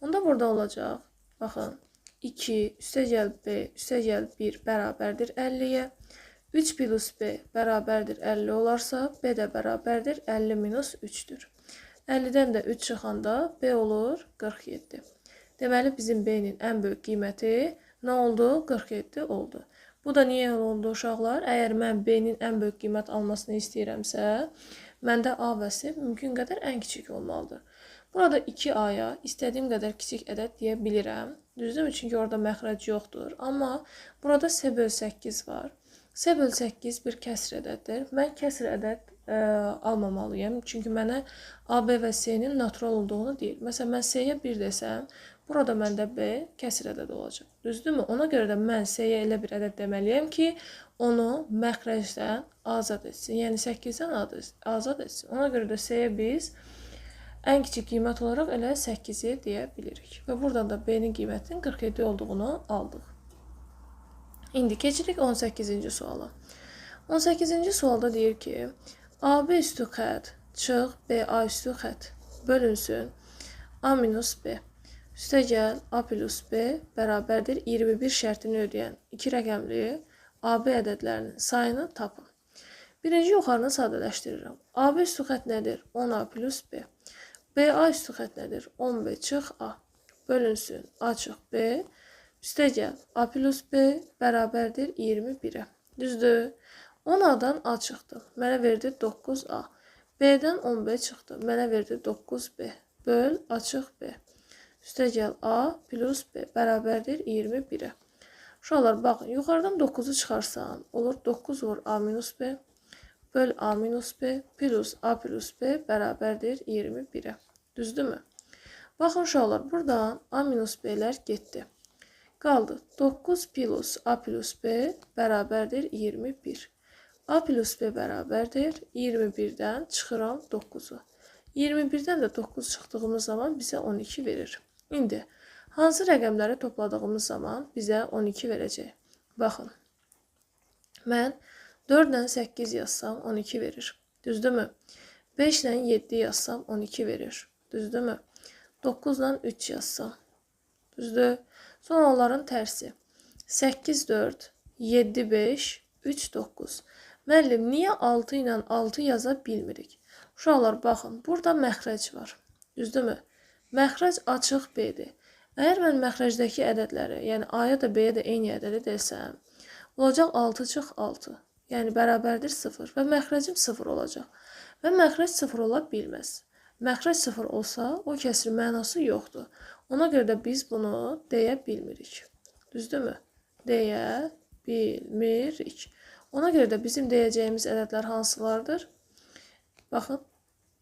Onda burada olacaq, baxın, 2 üstəgəl B üstəgəl 1 bərabərdir 50-yə. 3 plus B bərabərdir 50 olarsa, B də bərabərdir 50 minus 3-dür. 50-dən də 3 çıxanda B olur 47. Deməli, bizim B-nin ən böyük qiyməti nə oldu? 47 oldu. Bu da niyə oldu uşaqlar? Əgər mən B-nin ən böyük qiymət almasını istəyirəmsə, məndə A və C mümkün qədər ən kiçik olmalıdır. Burada 2A-ya istədiyim qədər kiçik ədəd deyə bilirəm. Düzdürmü? Çünki orada məxrəc yoxdur. Amma burada C böl 8 var. C böl 8 bir kəsr ədəddir. Mən kəsr ədəd almamalıyım. Çünki mənə A, B və C-nin natural olduğunu deyir. Məsələn, mən C-yə 1 desəm, burada məndə B kəsr ədəd olacaq. Düzdürmü? Ona görə də mən C-yə elə bir ədəd deməliyəm ki, onu məxrəcdən azad etsin. Yəni 8-dən azad etsin. Ona görə də C-yə biz ən kiçik qiymət olaraq elə 8-i deyə bilirik. Və buradan da B-nin qiymətinin 47 olduğunu aldıq. İndi keçirik 18-ci suala. 18-ci sualda deyir ki, AB üstü xət çıx BA üstü xət bölünsün A minus B. Üstəgəl A plus B bərabərdir 21 şərtini ödəyən 2 rəqəmli AB ədədlərinin sayını tapın. Birinci yuxarını sadələşdirirəm. AB üstü xət nədir? 10A plus B. BA üstü xət nədir? 10B çıx A bölünsün A çıx B. Üstəgəl A plus B bərabərdir 21-ə. Düzdür? 10A-dan A çıxdı. Mənə verdi 9A. B-dən 10B çıxdı. Mənə verdi 9B. Böl A çıx B. Üstəgəl A plus B bərabərdir 21-ə. Uşaqlar, baxın, yuxarıdan 9-u çıxarsam, olur 9 vur A minus B. Böl A minus B plus A plus B bərabərdir 21-ə. Düzdürmü? Baxın, uşaqlar, buradan A minus B-lər getdi. Qaldı 9 plus A plus B bərabərdir 21. A plus B bərabərdir 21-dən çıxıram 9-u. 21-dən də 9 çıxdığımız zaman bizə 12 verir. İndi hansı rəqəmləri topladığımız zaman bizə 12 verəcək? Baxın, mən 4 ilə 8 yazsam 12 verir. Düzdürmü? 5 ilə 7 yazsam 12 verir. Düzdürmü? 9 ilə 3 yazsam. Düzdür? Sonra onların tərsi. 8, 4, 7, 5, 3, 9. Müəllim, niyə 6 ilə 6 yaza bilmirik? Uşaqlar, baxın, burada məxrəc var. Düzdürmü? Məxrəc açıq B-dir. Əgər mən məxrəcdəki ədədləri, yəni A-ya da B-yə də eyni ədədi desəm, olacaq 6 çıx 6. Yəni bərabərdir 0 və məxrəcim 0 olacaq. Və məxrəc 0 ola bilməz. Məxrəc 0 olsa, o kəsrin mənası yoxdur. Ona görə də biz bunu deyə bilmirik. Düzdürmü? Deyə bilmirik. Ona görə də bizim deyəcəyimiz ədədlər hansılardır? Baxın,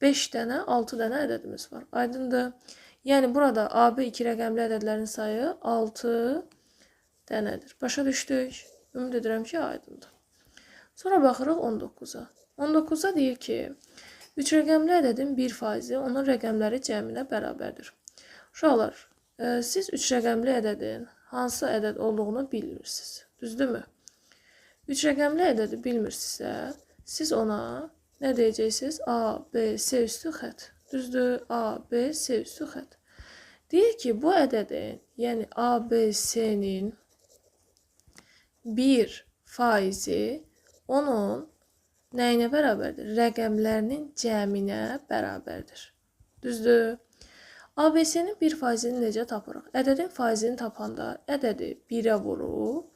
5 dənə, 6 dənə ədədimiz var. Aydındır. Yəni, burada AB 2 rəqəmli ədədlərin sayı 6 dənədir. Başa düşdük. Ümid edirəm ki, aydındır. Sonra baxırıq 19-a. 19-a deyir ki, 3 rəqəmli ədədin 1%-i onun rəqəmləri cəminə bərabərdir. Uşaqlar, siz 3 rəqəmli ədədin hansı ədəd olduğunu bilmirsiniz. Düzdürmü? 3 rəqəmli ədədi bilmirsinizsə, siz ona nə deyəcəksiniz? A, B, C üstü xət. Düzdür? A, B, C üstü xət. Deyir ki, bu ədədin, yəni A, B, C-nin 1%-i onun nəyinə bərabərdir? Rəqəmlərinin cəminə bərabərdir. Düzdür? ABC-nin 1%-ni necə tapırıq? Ədədin faizini tapanda ədədi 1-ə vurub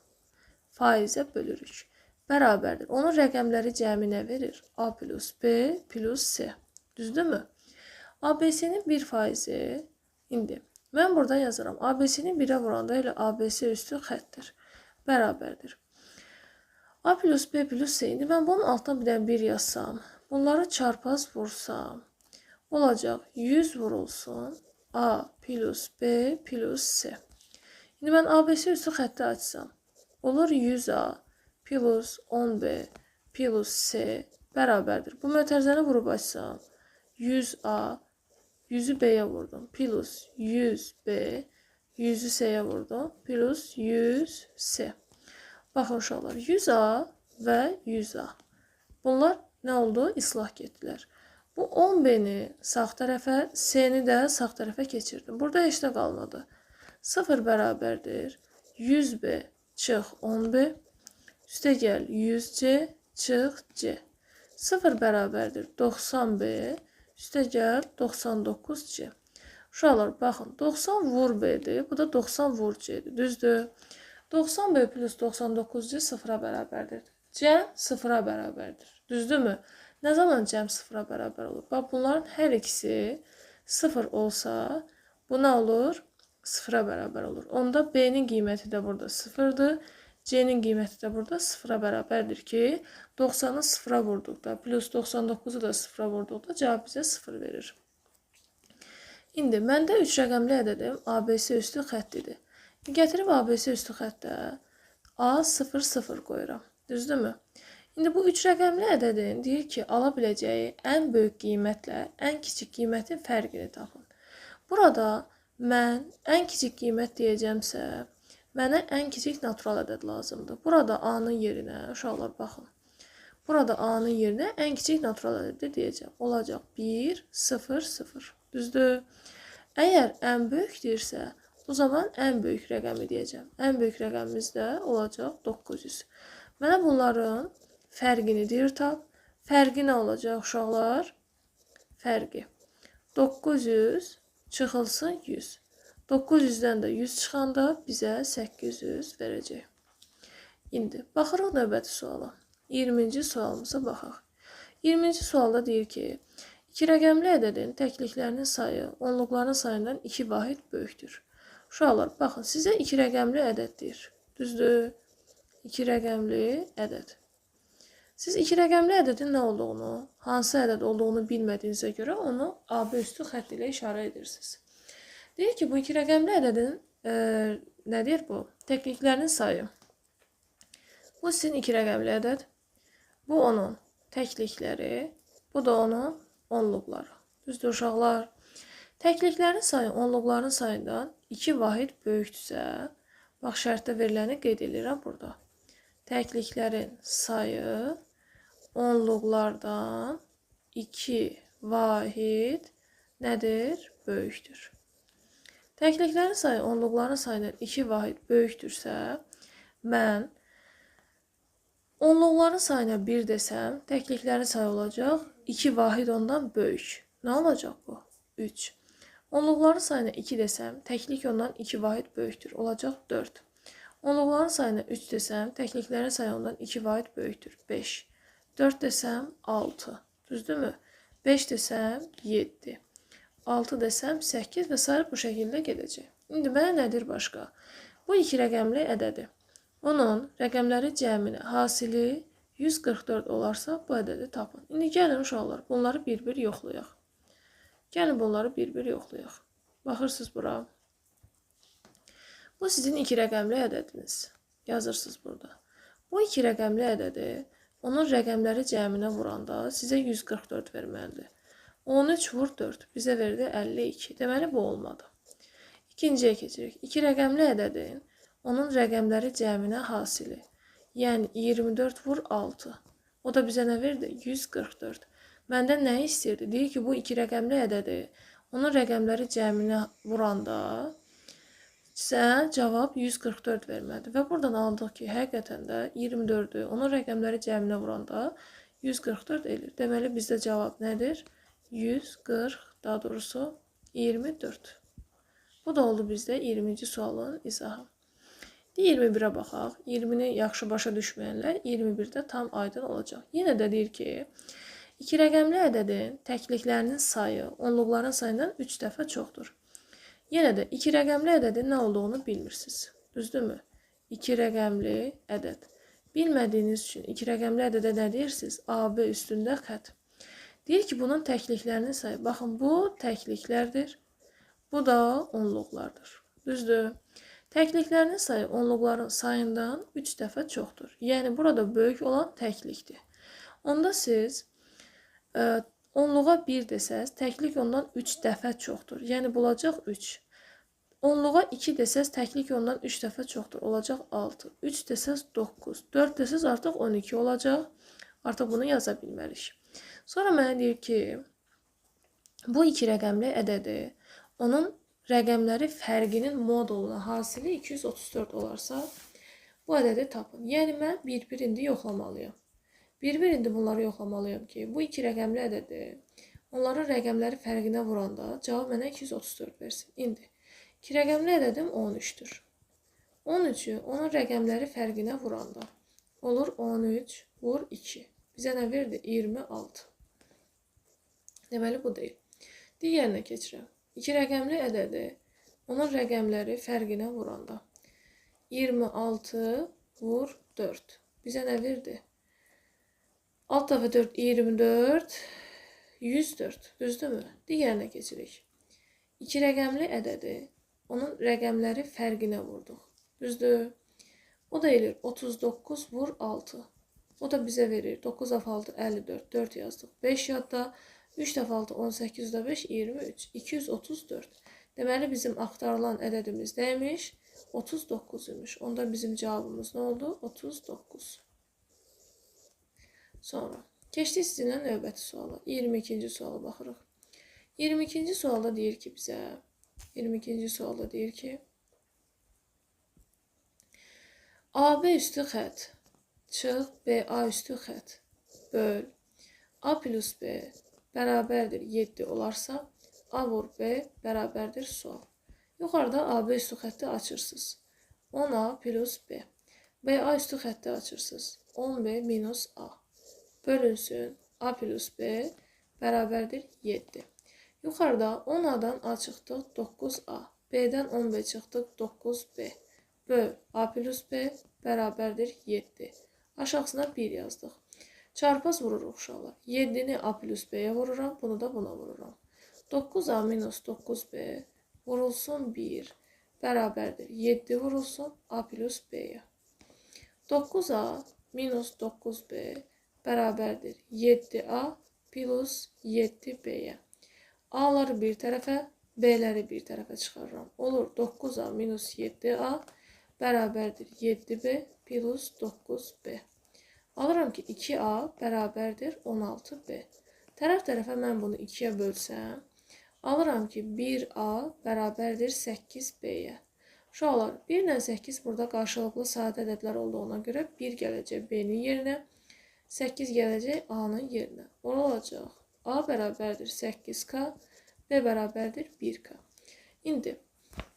faizə bölürük. Bərabərdir. Onun rəqəmləri cəminə verir. A plus B plus C. Düzdürmü? ABC-nin 1%-i indi mən burada yazıram. ABC-nin 1-ə vuranda elə ABC üstü xəttir. Bərabərdir. A plus B plus C. İndi mən bunun altına bir dənə 1 yazsam, bunları çarpaz vursam, olacaq 100 vurulsun A plus B plus C. İndi mən ABC üstü xətti açsam, olur 100A plus 10B plus C bərabərdir. Bu mötərizəni vurub açsam, 100A, 100'ü B'ye vurdum, plus 100B, 100'ü C'ye vurdum, plus 100C. Baxın uşaqlar, 100A və 100A. Bunlar nə oldu? İslah getdilər. Bu 10B-ni sağ tərəfə, C-ni də sağ tərəfə keçirdim. Burada heç də qalmadı. 0 bərabərdir 100B çıx 10B, üstə gəl 100C çıx C. 0 bərabərdir 90B, üstə gəl 99C. Uşaqlar, baxın, 90 vur B-dir, bu da 90 vur C-dir. Düzdür? 90B plus 99C 0-a bərabərdir. Cəm 0-a bərabərdir. Düzdürmü? Nə zaman cəm 0-a bərabər olur? Bax, bunların hər ikisi 0 olsa, bu nə olur? 0-a bərabər olur. Onda B-nin qiyməti də burada 0-dır. C-nin qiyməti də burada 0-a bərabərdir ki, 90-ı 0-a vurduqda, plus 99-u da 0-a vurduqda cavab bizə 0 verir. İndi, məndə 3 rəqəmli ədədim ABC üstü xəttidir. Gətirib ABC üstü xəttə A00 qoyuram. Düzdürmü? İndi bu 3 rəqəmli ədədin deyir ki, ala biləcəyi ən böyük qiymətlə ən kiçik qiymətin fərqini tapın. Burada mən ən kiçik qiymət deyəcəmsə, mənə ən kiçik natural ədəd lazımdır. Burada A-nın yerinə, uşaqlar baxın. Burada A-nın yerinə ən kiçik natural ədədi deyəcəm. Olacaq 1, 0, 0. Düzdür? Əgər ən böyük deyirsə, o zaman ən böyük rəqəmi deyəcəm. Ən böyük rəqəmimiz də olacaq 900. Mənə bunların fərqini deyir tap. Fərqi nə olacaq uşaqlar? Fərqi. 900 çıxılsın 100. 900-dən də 100 çıxanda bizə 800 verəcək. İndi baxırıq növbəti suala. 20-ci sualımıza baxaq. 20-ci sualda deyir ki, 2 rəqəmli ədədin təkliklərinin sayı onluqların sayından 2 vahid böyükdür. Uşaqlar, baxın, sizə 2 rəqəmli ədəd deyir. Düzdür? 2 rəqəmli ədəd. Siz 2 rəqəmli ədədin nə olduğunu, hansı ədəd olduğunu bilmədiyinizə görə onu AB üstü xətt ilə işarə edirsiniz. Deyir ki, bu 2 rəqəmli ədədin nədir bu? Təkliklərinin sayı. Bu sizin 2 rəqəmli ədəd. Bu onun təklikləri. Bu da onun onluqları. Düzdür uşaqlar? Təkliklərin sayı onluqların sayından 2 vahid böyükdürsə, bax şərtdə veriləni qeyd edirəm burada. Təkliklərin sayı onluqlardan 2 vahid nədir? Böyükdür. Təkliklərin sayı onluqların sayından 2 vahid böyükdürsə, mən onluqların sayına 1 desəm, təkliklərin sayı olacaq 2 vahid ondan böyük. Nə olacaq bu? 3. Onluqların sayına 2 desəm, təklik ondan 2 vahid böyükdür. Olacaq 4. Onluqların sayına 3 desəm, təkliklərin sayı ondan 2 vahid böyükdür. 5. 4 desəm 6. Düzdürmü? 5 desəm 7. 6 desəm 8 və sair bu şəkildə gedəcək. İndi mənə nədir başqa? Bu iki rəqəmli ədədir. Onun rəqəmləri cəmini hasili 144 olarsa bu ədədi tapın. İndi gəlin uşaqlar bunları bir-bir yoxlayaq. Gəlin bunları bir-bir yoxlayaq. Baxırsınız bura. Bu sizin iki rəqəmli ədədiniz. Yazırsınız burada. Bu iki rəqəmli ədədi onun rəqəmləri cəminə vuranda sizə 144 verməlidir. 13 vur 4 bizə verdi 52. Deməli bu olmadı. İkinciyə keçirik. İki rəqəmli ədədin onun rəqəmləri cəminə hasili. Yəni 24 vur 6. O da bizə nə verdi? 144. Məndən nə istəyirdi? Deyir ki, bu iki rəqəmli ədədi onun rəqəmləri cəminə vuranda sizə cavab 144 verməlidir. Və buradan aldıq ki, həqiqətən də 24-ü onun rəqəmləri cəminə vuranda 144 edir. Deməli bizdə cavab nədir? 140, daha doğrusu 24. Bu da oldu bizdə 20-ci sualın izahı. 21-ə baxaq. 20-ni yaxşı başa düşməyənlər 21-də tam aydın olacaq. Yenə də deyir ki, iki rəqəmli ədədin təkliklərinin sayı onluqların sayından 3 dəfə çoxdur. Yenə də iki rəqəmli ədədin nə olduğunu bilmirsiniz. Düzdürmü? İki rəqəmli ədəd. Bilmədiyiniz üçün iki rəqəmli ədədə nə deyirsiniz? AB üstündə xət. Deyir ki, bunun təkliklərinin sayı. Baxın, bu təkliklərdir. Bu da onluqlardır. Düzdür? Təkliklərinin sayı onluqların sayından 3 dəfə çoxdur. Yəni, burada böyük olan təklikdir. Onda siz onluğa 1 desəz, təklik ondan 3 dəfə çoxdur. Yəni, bulacaq 3. Onluğa 2 desəz, təklik ondan 3 dəfə çoxdur. Olacaq 6. 3 desəz 9. 4 desəz artıq 12 olacaq. Artıq bunu yaza bilmərik. Sonra mənə deyir ki, bu iki rəqəmli ədədi onun rəqəmləri fərqinin moduluna hasili 234 olarsa, bu ədədi tapın. Yəni, mən bir-bir indi yoxlamalıyam. Bir-bir indi bunları yoxlamalıyam ki, bu iki rəqəmli ədədi onların rəqəmləri fərqinə vuranda cavab mənə 234 versin. İndi, iki rəqəmli ədədim 13-dür. 13-ü onun rəqəmləri fərqinə vuranda olur 13 vur 2. Bizə nə verdi? 26. Deməli, bu deyil. Digərinə keçirəm. İki rəqəmli ədədi onun rəqəmləri fərqinə vuranda 26 vur 4. Bizə nə verdi? 6 dəfə 4, 24, 104. Düzdürmü? Digərinə keçirik. İki rəqəmli ədədi onun rəqəmləri fərqinə vurduq. Düzdür? O da eləyir 39 vur 6. O da bizə verir 9 dəfə 6, 54, 4 yazdıq. 5 yadda, 3 dəfə 6, 18 də 5, 23, 234. Deməli, bizim axtarılan ədədimiz neymiş? 39 imiş. Onda bizim cavabımız nə oldu? 39. Sonra, keçdik sizinlə növbəti suala. 22-ci suala baxırıq. 22-ci sualda deyir ki, bizə, 22-ci sualda deyir ki, AB üstü xət çıx BA üstü xət böl A plus B bərabərdir 7 olarsa, A vur B bərabərdir sual. Yuxarıda AB üstü xətti açırsınız. 10A plus B. BA üstü xətti açırsınız. 10B minus A. Bölünsün A plus B bərabərdir 7. Yuxarıda 10A'dan A çıxdıq 9A. B'dən 10B çıxdıq 9B. Böl A plus B bərabərdir 7. Aşağısına 1 yazdıq. Çarpaz vururuq uşaqlar. 7-ni A plus B-yə vururam, bunu da buna vururam. 9A minus 9B vurulsun 1 bərabərdir. 7 vurulsun A plus B-yə. 9A minus 9B bərabərdir. 7A plus 7B-yə. A'ları bir tərəfə, B'ləri bir tərəfə çıxarıram. Olur 9A minus 7A bərabərdir 7B plus 9B. Alıram ki, 2A bərabərdir 16B. Tərəf-tərəfə mən bunu 2-yə bölsəm, alıram ki, 1A bərabərdir 8B-yə. Uşaqlar, 1 ilə 8 burada qarşılıqlı sadə ədədlər olduğuna görə 1 gələcək B-nin yerinə, 8 gələcək A-nın yerinə. Ora olacaq. A bərabərdir 8K, B bərabərdir 1K. İndi,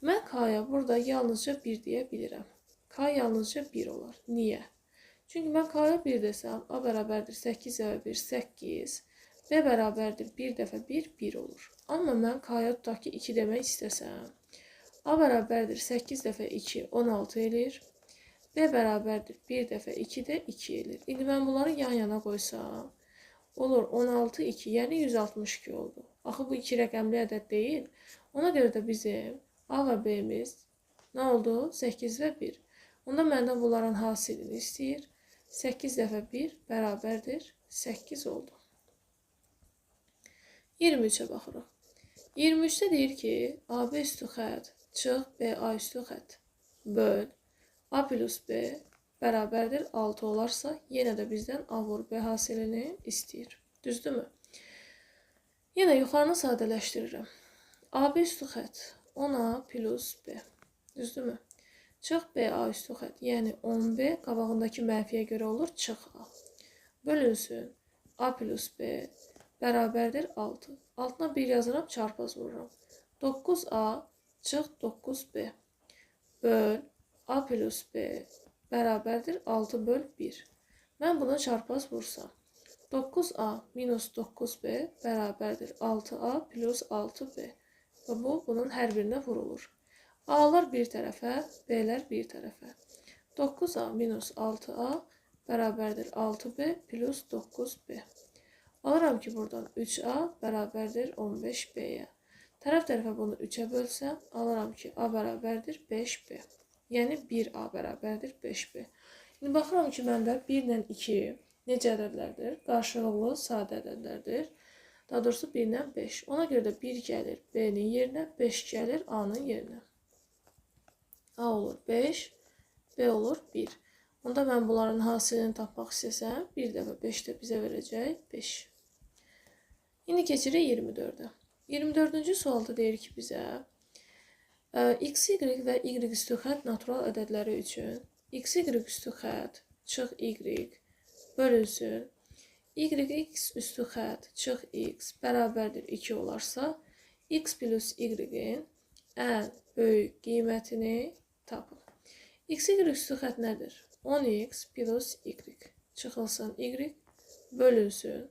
mən K-ya burada yalnızca 1 deyə bilirəm. K yalnızca 1 olar. Niyə? Çünki mən K-ya 1 desəm, A bərabərdir 8 və 1, 8. B bərabərdir 1 dəfə 1, 1 olur. Amma mən K-ya tutaq ki, 2 demək istəsəm. A bərabərdir 8 dəfə 2, 16 eləyir. B bərabərdir 1 dəfə 2 də 2 eləyir. İndi mən bunları yan yana qoysam, olur 16, 2, yəni 162 oldu. Axı bu 2 rəqəmli ədəd deyil. Ona görə də bizim A və B-miz nə oldu? 8 və 1. Onda məndən bunların hasilini istəyir. 8 dəfə 1 bərabərdir 8 oldu. 23-ə baxırıq. 23-də deyir ki, AB üstü xətt çıx BA üstü xətt böl A plus B bərabərdir 6 olarsa, yenə də bizdən A vur B hasilini istəyir. Düzdürmü? Yenə yuxarını sadələşdirirəm. AB üstü xətt 10A plus B. Düzdürmü? Çıx BA üstü xətt, yəni 10B qabağındakı mənfiyə görə olur, çıx A. Bölünsün A plus B bərabərdir 6. Altına 1 yazıram, çarpaz vururam. 9A çıx 9B böl A plus B bərabərdir 6 böl 1. Mən buna çarpaz vursam. 9A minus 9B bərabərdir 6A plus 6B. Və bu, bunun hər birinə vurulur. A'lar bir tərəfə, B'lər bir tərəfə. 9A minus 6A bərabərdir 6B plus 9B. Alıram ki, buradan 3A bərabərdir 15B'yə. Tərəf-tərəfə bunu 3-ə bölsəm, alıram ki, A bərabərdir 5B. Yəni 1A bərabərdir 5B. İndi baxıram ki, məndə 1 ilə 2 necə ədədlərdir? Qarşılıqlı sadə ədədlərdir. Daha doğrusu 1 ilə 5. Ona görə də 1 gəlir B-nin yerinə, 5 gəlir A-nın yerinə. A olur 5, B olur 1. Onda mən bunların hasilini tapmaq istəsəm, 1 dəfə 5 də bizə verəcək 5. İndi keçirik 24-ə. 24-cü sualda deyir ki, bizə x, y və y üstü xətt natural ədədləri üçün x, y üstü xətt çıx y bölünsün y(x) üstü xətt çıx x bərabərdir 2 olarsa, x plus y-in ən böyük qiymətini tapın. X, y üstü xətt nədir? 10x plus y çıxılsın y bölünsün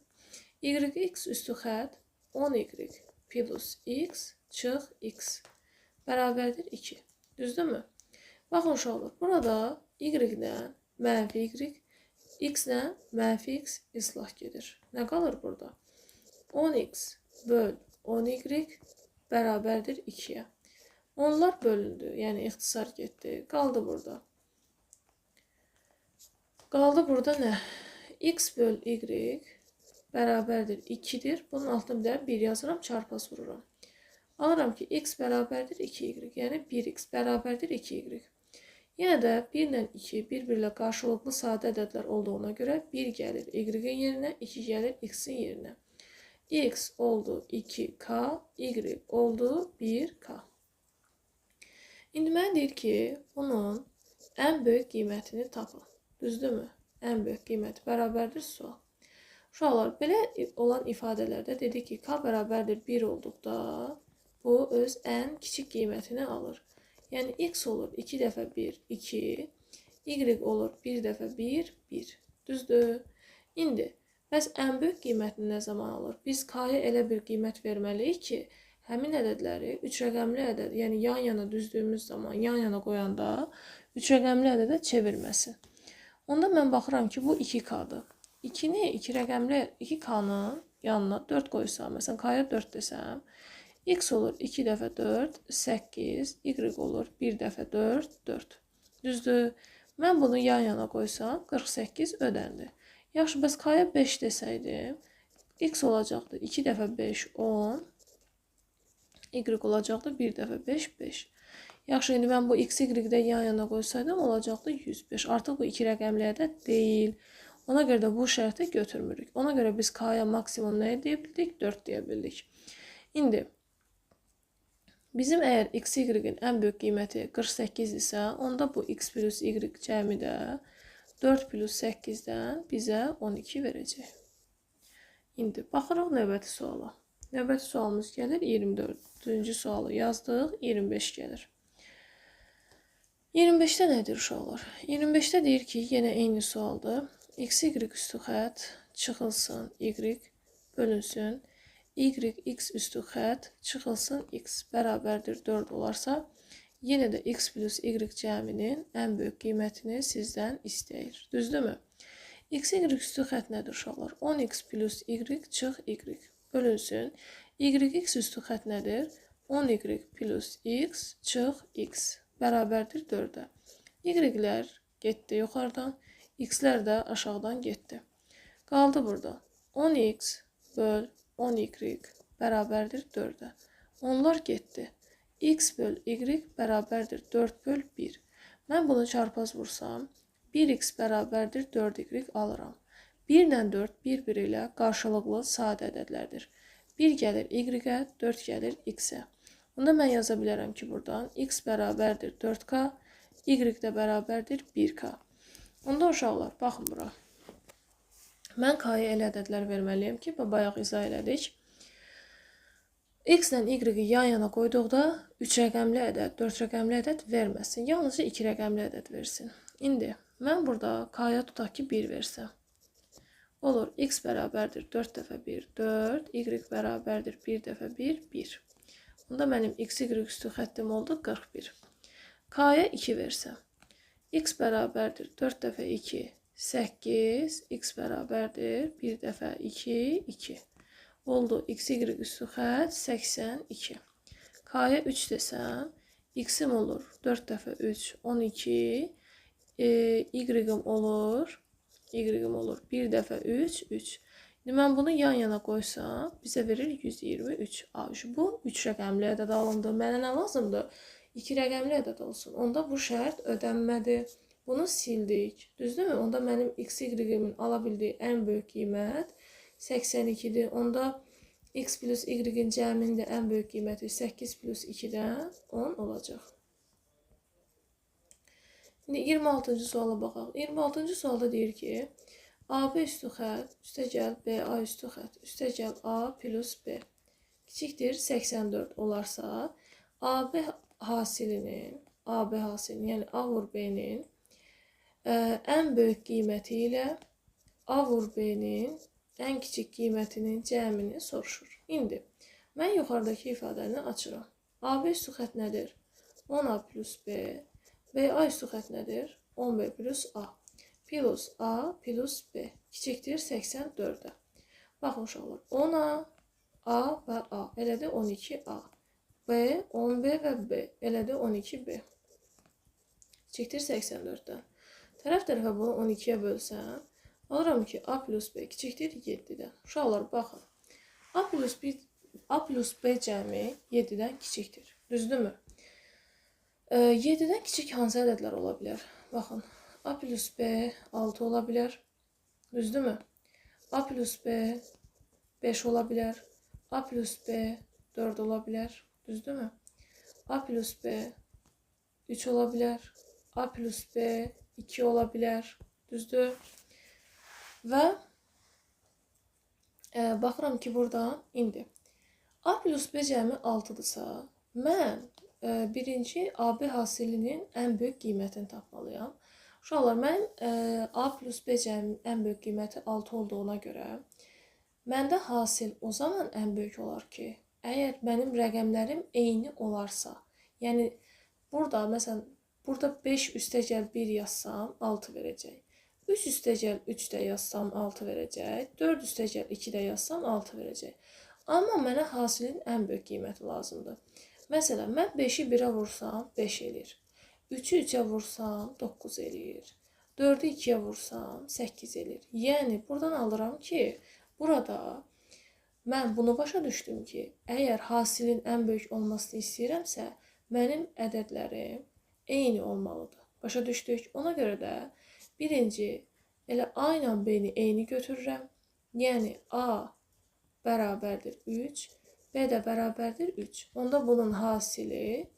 y(x) üstü xətt 10y plus x çıx x bərabərdir 2. Düzdürmü? Baxın uşaqlar, burada y-lə mənfi y, x-lə mənfi x islah gedir. Nə qalır burada? 10x böl 10y bərabərdir 2-yə. Onlar bölündü, yəni ixtisar getdi. Qaldı burada. Qaldı burada nə? X böl y bərabərdir 2-dir. Bunun altına bir də 1 yazıram, çarpaz vururam. Alıram ki, x bərabərdir 2y, yəni 1x bərabərdir 2y. Yenə də 1 ilə 2 bir-birlə qarşılıqlı sadə ədədlər olduğuna görə 1 gəlir y-in yerinə, 2 gəlir x-in yerinə. X oldu 2k, y oldu 1k. İndi mən deyir ki, bunun ən böyük qiymətini tapın. Düzdürmü? Ən böyük qiyməti bərabərdir sual. Uşaqlar, belə olan ifadələrdə dedi ki, k bərabərdir 1 olduqda, bu öz ən kiçik qiymətini alır. Yəni, x olur 2 dəfə 1, 2, y olur 1 dəfə 1, 1. Düzdür? İndi, bəs ən böyük qiymətini nə zaman alır? Biz k-ya elə bir qiymət verməliyik ki, həmin ədədləri 3 rəqəmli ədəd, yəni yan yana düzdüyümüz zaman, yan yana qoyanda 3 rəqəmli ədədə çevirməsin. Onda mən baxıram ki, bu 2k-dır. 2-ni 2 rəqəmli 2k-nın yanına 4 qoysam, məsələn, k-ya 4 desəm, x olur 2 dəfə 4, 8, y olur 1 dəfə 4, 4. Düzdür? Mən bunu yan yana qoysam, 48 ödəndi. Yaxşı, bəs k-ya 5 desəydim, x olacaqdı 2 dəfə 5, 10, y olacaqdı 1 dəfə 5, 5. Yaxşı, indi mən bu x, y-də yan yana qoysaydım, olacaqdı 105. Artıq bu 2 rəqəmli ədəd deyil. Ona görə də bu şərti götürmürük. Ona görə biz k-ya maksimum nə deyə bildik? 4 deyə bildik. İndi, bizim əgər x, y-in ən böyük qiyməti 48 isə, onda bu x plus y cəmi də 4 plus 8-dən bizə 12 verəcək. İndi, baxırıq növbəti suala. Növbəti sualımız gəlir 24-cü sualı yazdıq, 25 gəlir. 25-də nədir uşaqlar? 25-də deyir ki, yenə eyni sualdır. X, y üstü xətt çıxılsın y bölünsün. X üstü xət çıxılsın x bərabərdir 4 olarsa, yenə də x plus y cəminin ən böyük qiymətini sizdən istəyir. Düzdürmü? X, y üstü xət nədir uşaqlar? 10x plus y çıx y bölünsün. Yx üstü xət nədir? 10y plus x çıx x bərabərdir 4-ə. Y-lər getdi yuxarıdan, x-lər də aşağıdan getdi. Qaldı burada. 10x böl 10y bərabərdir 4-ə. Onlar getdi. X böl y bərabərdir 4 böl 1. Mən bunu çarpaz vursam, 1x bərabərdir 4y alıram. 1 ilə 4 bir-biri ilə qarşılıqlı sadə ədədlərdir. 1 gəlir y-ə, 4 gəlir x-ə. Onda mən yaza bilərəm ki, buradan x bərabərdir 4k, y də bərabərdir 1k. Onda uşaqlar, baxın bura. Mən k-ya elə ədədlər verməliyim ki, bayaq izah elədik. X ilə y-i yan yana qoyduqda 3 rəqəmli ədəd, 4 rəqəmli ədəd verməsin. Yalnızca 2 rəqəmli ədəd versin. İndi mən burada k-ya tutaq ki 1 versəm. Olur, x bərabərdir 4 dəfə 1, 4, y bərabərdir 1 dəfə 1, 1. Onda mənim x, y üstü xəttim oldu 41. K-ya 2 versəm. X bərabərdir 4 dəfə 2, 8, x bərabərdir 1 dəfə 2, 2. Oldu, x, y üstü xət 82. K-ya 3 desəm, x-im olur 4 dəfə 3, 12, y-im olur 1 dəfə 3, 3. İndi mən bunu yan yana qoysam, bizə verir 123. Bu 3 rəqəmli ədəd alındı. Mənə nə lazımdır? 2 rəqəmli ədəd olsun. Onda bu şərt ödənmədi. Bunu sildik. Düzdürmü? Onda mənim x, y-imin ala bildiyi ən böyük qiymət 82-dir. Onda x plus y-in cəminin də ən böyük qiyməti 8 plus 2-dən 10 olacaq. İndi 26-cı suala baxaq. 26-cı sualda deyir ki, AB üstü xət, üstəgəl BA üstü xət, üstəgəl A plus B kiçikdir 84 olarsa, AB hasilinin, yəni A vur B-nin ən böyük qiyməti ilə A vur B-nin ən kiçik qiymətinin cəmini soruşur. İndi mən yuxarıdakı ifadəni açıram. AB üstü xət nədir? 10A plus B. BA üstü xət nədir? 10B plus A. Plus A plus B kiçikdir 84-ə. Baxın uşaqlar. 10A, A və A. Elədir 12A. B, 10B və B. Elədir 12B. Kiçikdir 84-dən. Tərəf-tərəfə bunu 12-yə bölsəm, alıram ki, A plus B kiçikdir 7-dən. Uşaqlar, baxın. A plus B cəmi 7-dən kiçikdir. Düzdürmü? 7-dən kiçik hansı ədədlər ola bilər? Baxın. A plus B 6 ola bilər. Düzdürmü? A plus B 5 ola bilər. A plus B 4 ola bilər. Düzdürmü? A plus B 3 ola bilər. A plus B 2 ola bilər. Düzdür? Və baxıram ki, buradan indi A plus B cəmi 6-dırsa, mən birinci AB hasilinin ən böyük qiymətini tapmalıyam. Uşaqlar, mən A plus B cəminin ən böyük qiyməti 6 olduğuna görə məndə hasil o zaman ən böyük olar ki, əgər mənim rəqəmlərim eyni olarsa, yəni burada, məsələn, burada 5 üstəgəl 1 yazsam 6 verəcək. 3 üstəgəl 3 də yazsam 6 verəcək. 4 üstəgəl 2 də yazsam 6 verəcək. Amma mənə hasilin ən böyük qiyməti lazımdır. Məsələn, mən 5-i 1-ə vursam 5 eləyir. 3-ü 3-ə vursam 9 eləyir. 4-ü 2-yə vursam 8 eləyir. Yəni, buradan alıram ki, burada mən bunu başa düşdüm ki, əgər hasilin ən böyük olmasını istəyirəmsə, mənim ədədlərim eyni olmalıdır. Başa düşdük. Ona görə də birinci, elə A ilə B-ni eyni götürürəm. Yəni, A bərabərdir 3, B də bərabərdir 3. Onda bunun hasili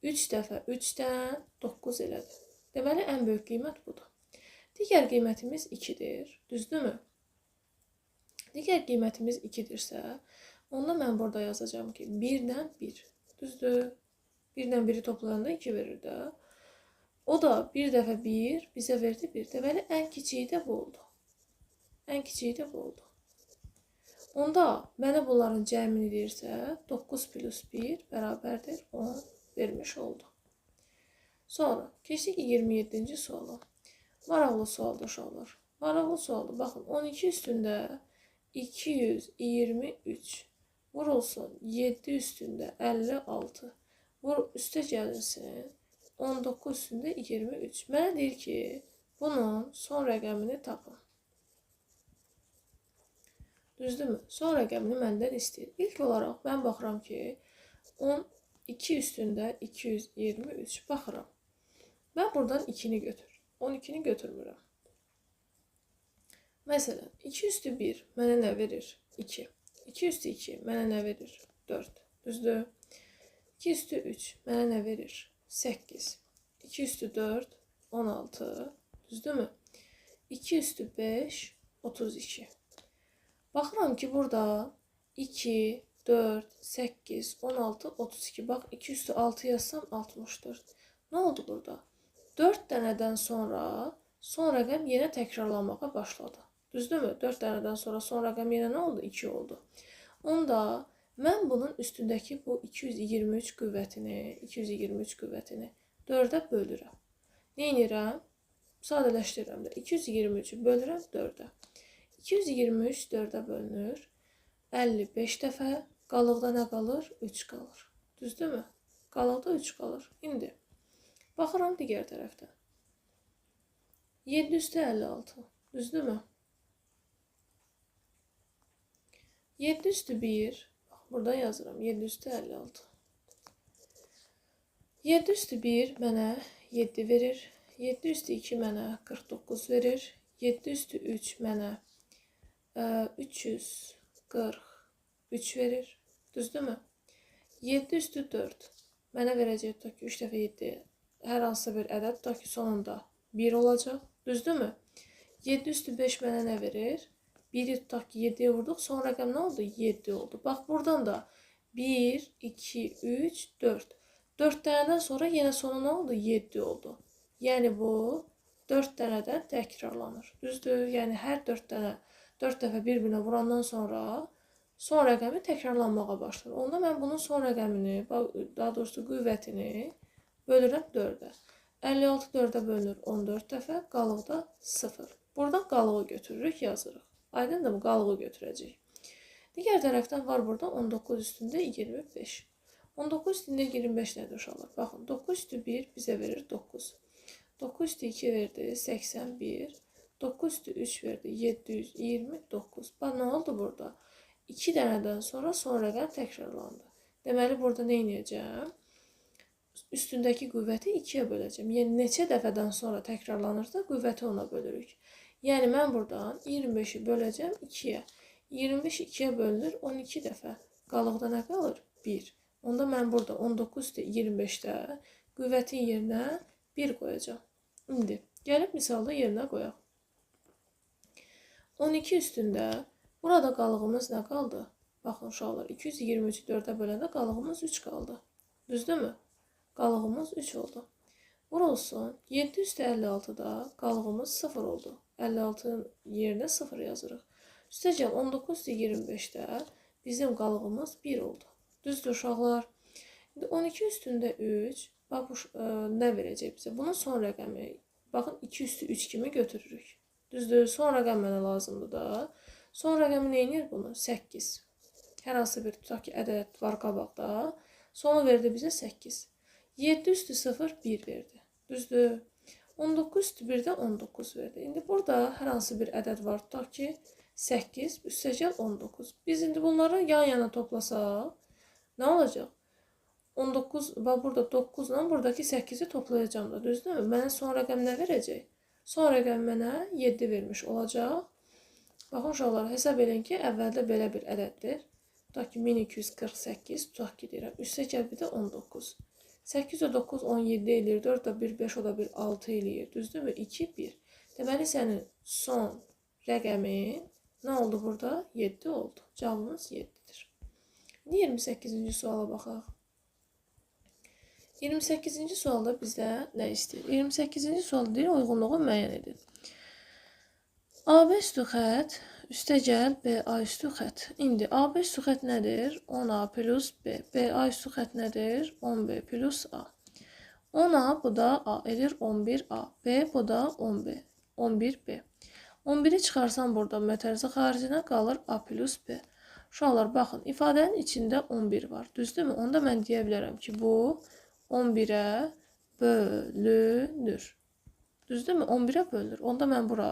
3 dəfə 3-dən 9 elədir. Deməli, ən böyük qiymət budur. Digər qiymətimiz 2-dir. Düzdürmü? Digər qiymətimiz 2-dirsə, onda mən burada yazacağım ki, 1-dən 1. Düzdür? 1-dən 1-i toplayanda 2 verir də. O da 1 dəfə 1 bizə verdi 1. Deməli, ən kiçiyi də bu oldu. Ən kiçiyi də bu oldu. Onda mənə bunların cəmini deyirsə, 9 plus 1 bərabərdir 10 vermiş oldu. Sonra keçdik 27-ci suala. Maraqlı sualdır uşaqlar. Maraqlı sualdır. Baxın, 12 üstündə 223 vurulsun 7 üstündə 56 üstə gəlinsin 19 üstündə 23. Mənə deyir ki, bunun son rəqəmini tapın. Düzdürmü? Son rəqəmini məndən istəyir. İlk olaraq mən baxıram ki, 12 üstündə 223 baxıram. Mən buradan 2-ni götür. 12-ni götürmürəm. Məsələn, 2 üstü 1 mənə nə verir? 2. 2 üstü 2 mənə nə verir? 4. Düzdür? 2 üstü 3 mənə nə verir? 8. 2 üstü 4 16. Düzdürmü? 2 üstü 5 32. Baxıram ki, burada 2, 4, 8, 16, 32. Bax, 2 üstü 6 yazsam 64. Nə oldu burada? 4 dənədən sonra son rəqəm yenə təkrarlanmağa başladı. Düzdürmü? 4 dənədən sonra son rəqəm yenə nə oldu? 2 oldu. Onda mən bunun üstündəki bu 223 qüvvətini 4-ə bölürəm. Nə edirəm? Sadələşdirirəm də. 223-ü bölürəm 4-ə. 223 4-ə bölünür. 55 dəfə. Qalıqda nə qalır? 3 qalır. Düzdürmü? Qalıqda 3 qalır. İndi baxıram digər tərəfdən. 7 üstü 56. Düzdürmü? 7 üstü 1. Bax, burada yazıram. 7 üstü 56. 7 üstü 1 mənə 7 verir. 7 üstü 2 mənə 49 verir. 7 üstü 3 mənə 343 verir. Düzdürmü? 7 üstü 4 mənə verəcək tutaq ki, 3 dəfə 7 hər hansı bir ədəd tutaq ki, sonunda 1 olacaq. Düzdürmü? 7 üstü 5 mənə nə verir? 1-i tutaq ki, 7-yə vurduq. Son rəqəm nə oldu? 7 oldu. Bax, buradan da 1, 2, 3, 4. 4 dənədən sonra yenə sonu nə oldu? 7 oldu. Yəni bu 4 dənədən təkrarlanır. Düzdür? Yəni hər 4 dəfə bir-birinə vurandan sonra son rəqəmi təkrarlanmağa başlayır. Onda mən bunun son rəqəmini, daha doğrusu qüvvətini bölürəm 4-ə. 56 4-ə bölünür 14 dəfə, qalıqda 0. Buradan qalığı götürürük, yazırıq. Aydındır mı? Qalığı götürəcək. Digər tərəfdən var burada 19 üstündə 25. 19 üstündə 25 nədir uşaqlar? Baxın, 9 üstü 1 bizə verir 9. 9 üstü 2 verdi 81. 9 üstü 3 verdi 729. Bax, nə oldu burada? 2 dənədən sonra son rəqəm təkrarlandı. Deməli, burada nə edəcəm? Üstündəki qüvvəti 2-yə böləcəm. Yəni, neçə dəfədən sonra təkrarlanırsa, qüvvəti ona bölürük. Yəni, mən buradan 25-i böləcəm 2-yə. 25 2-yə bölünür 12 dəfə. Qalıqda nə qalır? 1. Onda mən burada 19 üstü 25-də qüvvətin yerinə 1 qoyacam. İndi, gəlib misalda yerinə qoyaq. 12 üstündə burada qalığımız nə qaldı? Baxın, uşaqlar, 223-ü 4-ə böləndə qalığımız 3 qaldı. Düzdürmü? Qalığımız 3 oldu. Vurulsun, 7 üstü 56-da qalığımız 0 oldu. 56-nın yerinə 0 yazırıq. Üstəcəl 19 üstü 25-də bizim qalığımız 1 oldu. Düzdür, uşaqlar? İndi 12 üstündə 3, bax, nə verəcək bizə? Bunun son rəqəmi, baxın, 2 üstü 3 kimi götürürük. Düzdür, son rəqəm mənə lazımdır da. Son rəqəmi nə edir bunu? 8. Hər hansı bir tutaq ki, ədəd var qabaqda. Sonu verdi bizə 8. 7 üstü 0, 1 verdi. Düzdür. 19 üstü 1-də 19 verdi. İndi burada hər hansı bir ədəd var. Tutaq ki, 8 üstəcəl 19. Biz indi bunları yan-yana toplasaq, nə olacaq? 19, bax, burada 9 ilə buradakı 8-i toplayacağım da. Düzdür? Mənə son rəqəm nə verəcək? Son rəqəm mənə 7 vermiş olacaq. Baxın, uşaqlar, hesab edin ki, əvvəldə belə bir ədəddir. Tutaq ki, 1248, tutaq ki, deyirəm. Üstə gəl bir də 19. 8 o 9, 17 eləyir. 4 da 1, 5 o da 1, 6 eləyir. Düzdür mü? 2, 1. Deməli, sənin son rəqəmin nə oldu burada? 7 oldu. Cavabımız 7-dir. 28-ci suala baxaq. 28-ci sualda bizdə nə istəyir? 28-ci sualda deyir, uyğunluğu müəyyən edin. AB üstü xət Üstəgəl BA üstü xət. İndi AB üstü xət nədir? 10A plus B. BA üstü xət nədir? 10B plus A. 10A bu da A edir 11A. B bu da 10B. 11B. 11'i çıxarsam burada mötərizə xaricinə qalır A plus B. Uşaqlar baxın, ifadənin içində 11 var. Düzdürmü? Onda mən deyə bilərəm ki, bu 11'ə bölünür. Düzdürmü? 11'ə bölünür. Onda mən bura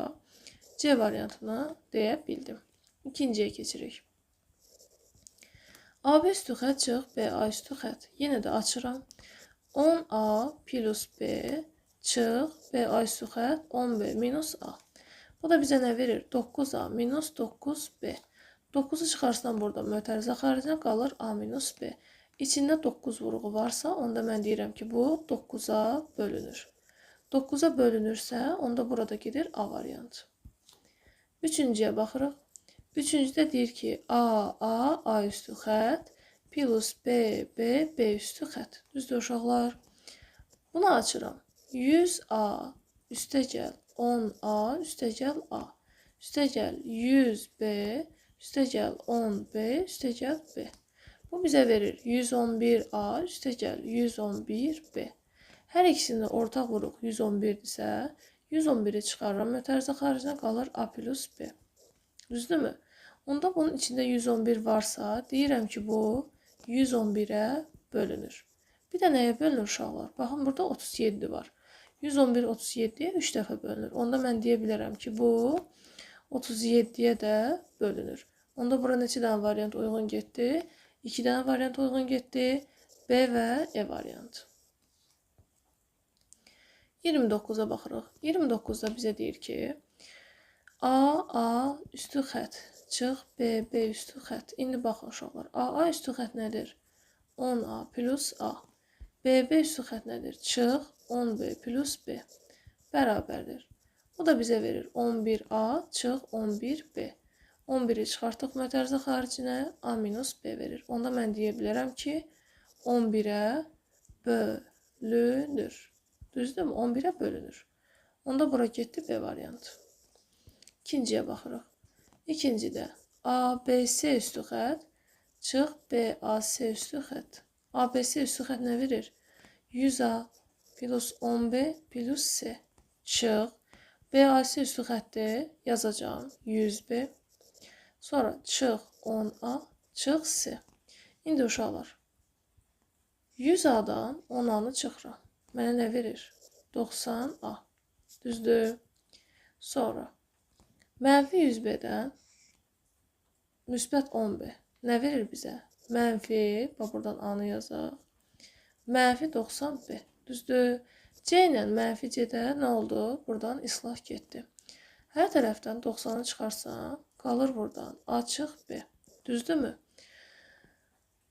C variantını deyə bildim. İkinciyə keçirik. AB üstü xət çıx, BA üstü xət. Yenə də açıram. 10A plus B çıx, BA üstü xət 10B minus A. Bu da bizə nə verir? 9A minus 9B. 9'u çıxarsam burada mötərizə xaricinə qalır A minus B. İçində 9 vurğu varsa, onda mən deyirəm ki, bu 9'a bölünür. 9'a bölünürsə, onda burada gedir A variantı. Üçüncüyə baxırıq. Üçüncüdə deyir ki, A üstü xət plus B üstü xət. Düzdür uşaqlar? Bunu açıram. 100A üstəgəl 10A üstəgəl A. Üstəgəl 100B üstəgəl 10B üstəgəl B. Bu bizə verir 111A üstəgəl 111B. Hər ikisini ortaq vuruq 111-dirsə, 111'i çıxarıram, mötərizə xaricinə qalır A plus B. Düzdürmü? Onda bunun içində 111 varsa, deyirəm ki, bu 111'ə bölünür. Bir də nəyə bölünür uşaqlar? Baxın, burada 37 var. 111 37'ye 3 dəfə bölünür. Onda mən deyə bilərəm ki, bu 37'ye də bölünür. Onda bura neçə dənə variant uyğun getdi? 2 dənə variant uyğun getdi. B və E variantı. 29'a baxırıq. 29'da bizə deyir ki, A üstü xət çıx, B üstü xət. İndi baxın uşaqlar. A üstü xət nədir? 10A plus A. B üstü xət nədir? Çıx, 10B plus B. Bərabərdir. Bu da bizə verir 11A çıx, 11B. 11'i çıxartıq mötərizə xaricinə A minus B verir. Onda mən deyə bilərəm ki, 11'ə bölünür. Düzdürmü? 11'ə bölünür. Onda bura getdi B variantı. İkinciyə baxırıq. İkincidə ABC üstü xət çıx, BAC üstü xət. ABC üstü xət nə verir? 100A plus 10B plus C çıx. BAC üstü xətti yazacağım 100B. Sonra çıx 10A çıx C. İndi uşaqlar 100A'dan 10A'nı çıxıram. Mənə nə verir? 90A. Düzdür. Sonra mənfi 100B'dən müsbət 10B. Nə verir bizə? Mənfi, bax buradan A-nı yazaq. Mənfi 90B. Düzdür. C ilə mənfi C-də nə oldu? Buradan islah getdi. Hər tərəfdən 90'ı çıxarsam, qalır buradan A çıx B. Düzdürmü?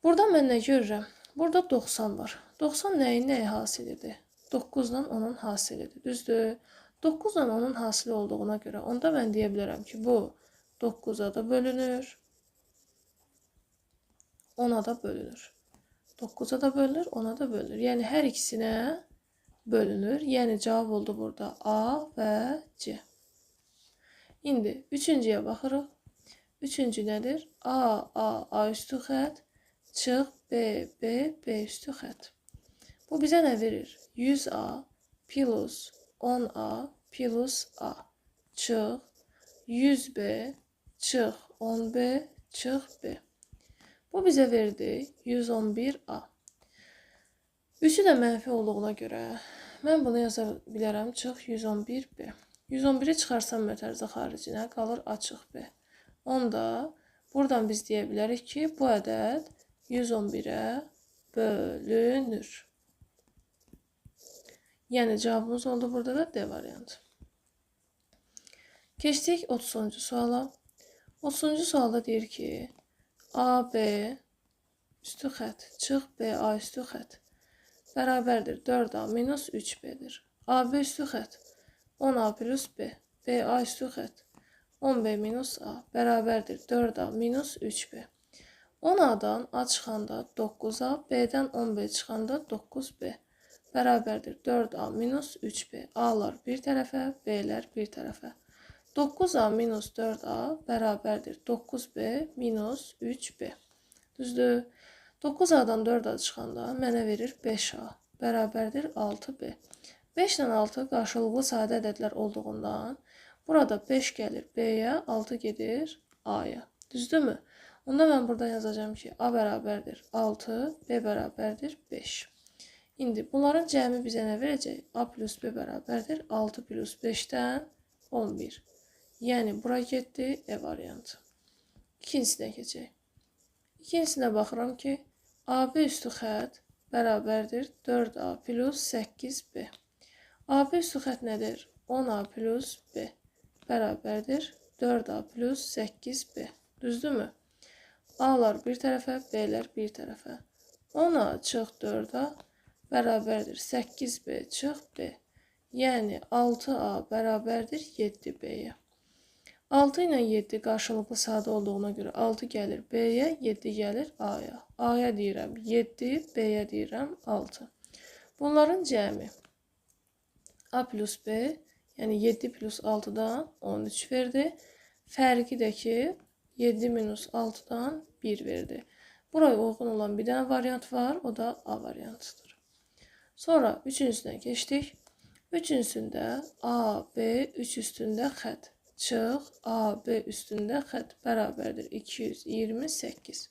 Burada mən nə görürəm? Burada 90 var. 90 nəyi hasilidir? 9 ilə onun hasilidir. Düzdür? 9 ilə onun hasili olduğuna görə onda mən deyə bilərəm ki, bu 9'a da bölünür. 10'a da bölünür. 9'a da bölünür, 10'a da bölünür. Yəni hər ikisinə bölünür. Yəni cavab oldu burada A və C. İndi üçüncüyə baxırıq. Üçüncü nədir? A üstü xət çıx, B üstü xət. Bu bizə nə verir? 100A plus 10A plus A çıx, 100B çıx, 10B çıx B. Bu bizə verdi 111A. Üçü də mənfi olduğuna görə mən bunu yaza bilərəm çıx 111B. 111'i çıxarsam mötərizə xaricinə qalır A çıx B. Onda buradan biz deyə bilərik ki, bu ədəd 111'ə bölünür. Yəni cavabımız oldu burada da D variantı. Keçdik 30-cu suala. 30-cu sualda deyir ki, AB üstü xət çıx, BA üstü xət bərabərdir 4A minus 3B'dir. AB üstü xət 10A plus B, BA üstü xət 10B minus A bərabərdir 4A minus 3B. 10A'dan A çıxanda 9A, B'dən 10B çıxanda 9B bərabərdir 4A minus 3B. A'lar bir tərəfə, B'lər bir tərəfə. 9A minus 4A bərabərdir 9B minus 3B. Düzdür? 9A'dan 4A çıxanda mənə verir 5A bərabərdir 6B. 5 ilə 6 qarşılıqlı sadə ədədlər olduğundan burada 5 gəlir B'yə, 6 gedir A'ya. Düzdürmü? Onda mən burada yazacağım ki, A bərabərdir 6, B bərabərdir 5. İndi bunların cəmi bizə nə verəcək? A plus B bərabərdir 6 plus 5-dən 11. Yəni, bura getdi E variantı. İkincisinə keçək. İkincisine baxıram ki, AB üstü xət bərabərdir 4A plus 8B. AB üstü xət nədir? 10A plus B bərabərdir 4A plus 8B. Düzdürmü? A'lar bir tərəfə, B'lər bir tərəfə. 10A çıx 4A bərabərdir 8B çıx B. Yəni 6A bərabərdir 7B'yə. 6 ilə 7 qarşılıqlı sadə olduğuna görə 6 gəlir B'yə, 7 gəlir A'ya. A'ya deyirəm 7, B'yə deyirəm 6. Bunların cəmi A plus B, yəni 7 plus 6-dan 13 verdi. Fərqi də ki 7 minus 6-dan 1 verdi. Buraya uyğun olan bir dənə variant var, o da A variantıdır. Sonra üçüncüsünə keçdik. Üçüncüsündə A, B, 3 üstündə xət. Çıx, A, B üstündə xət bərabərdir 228.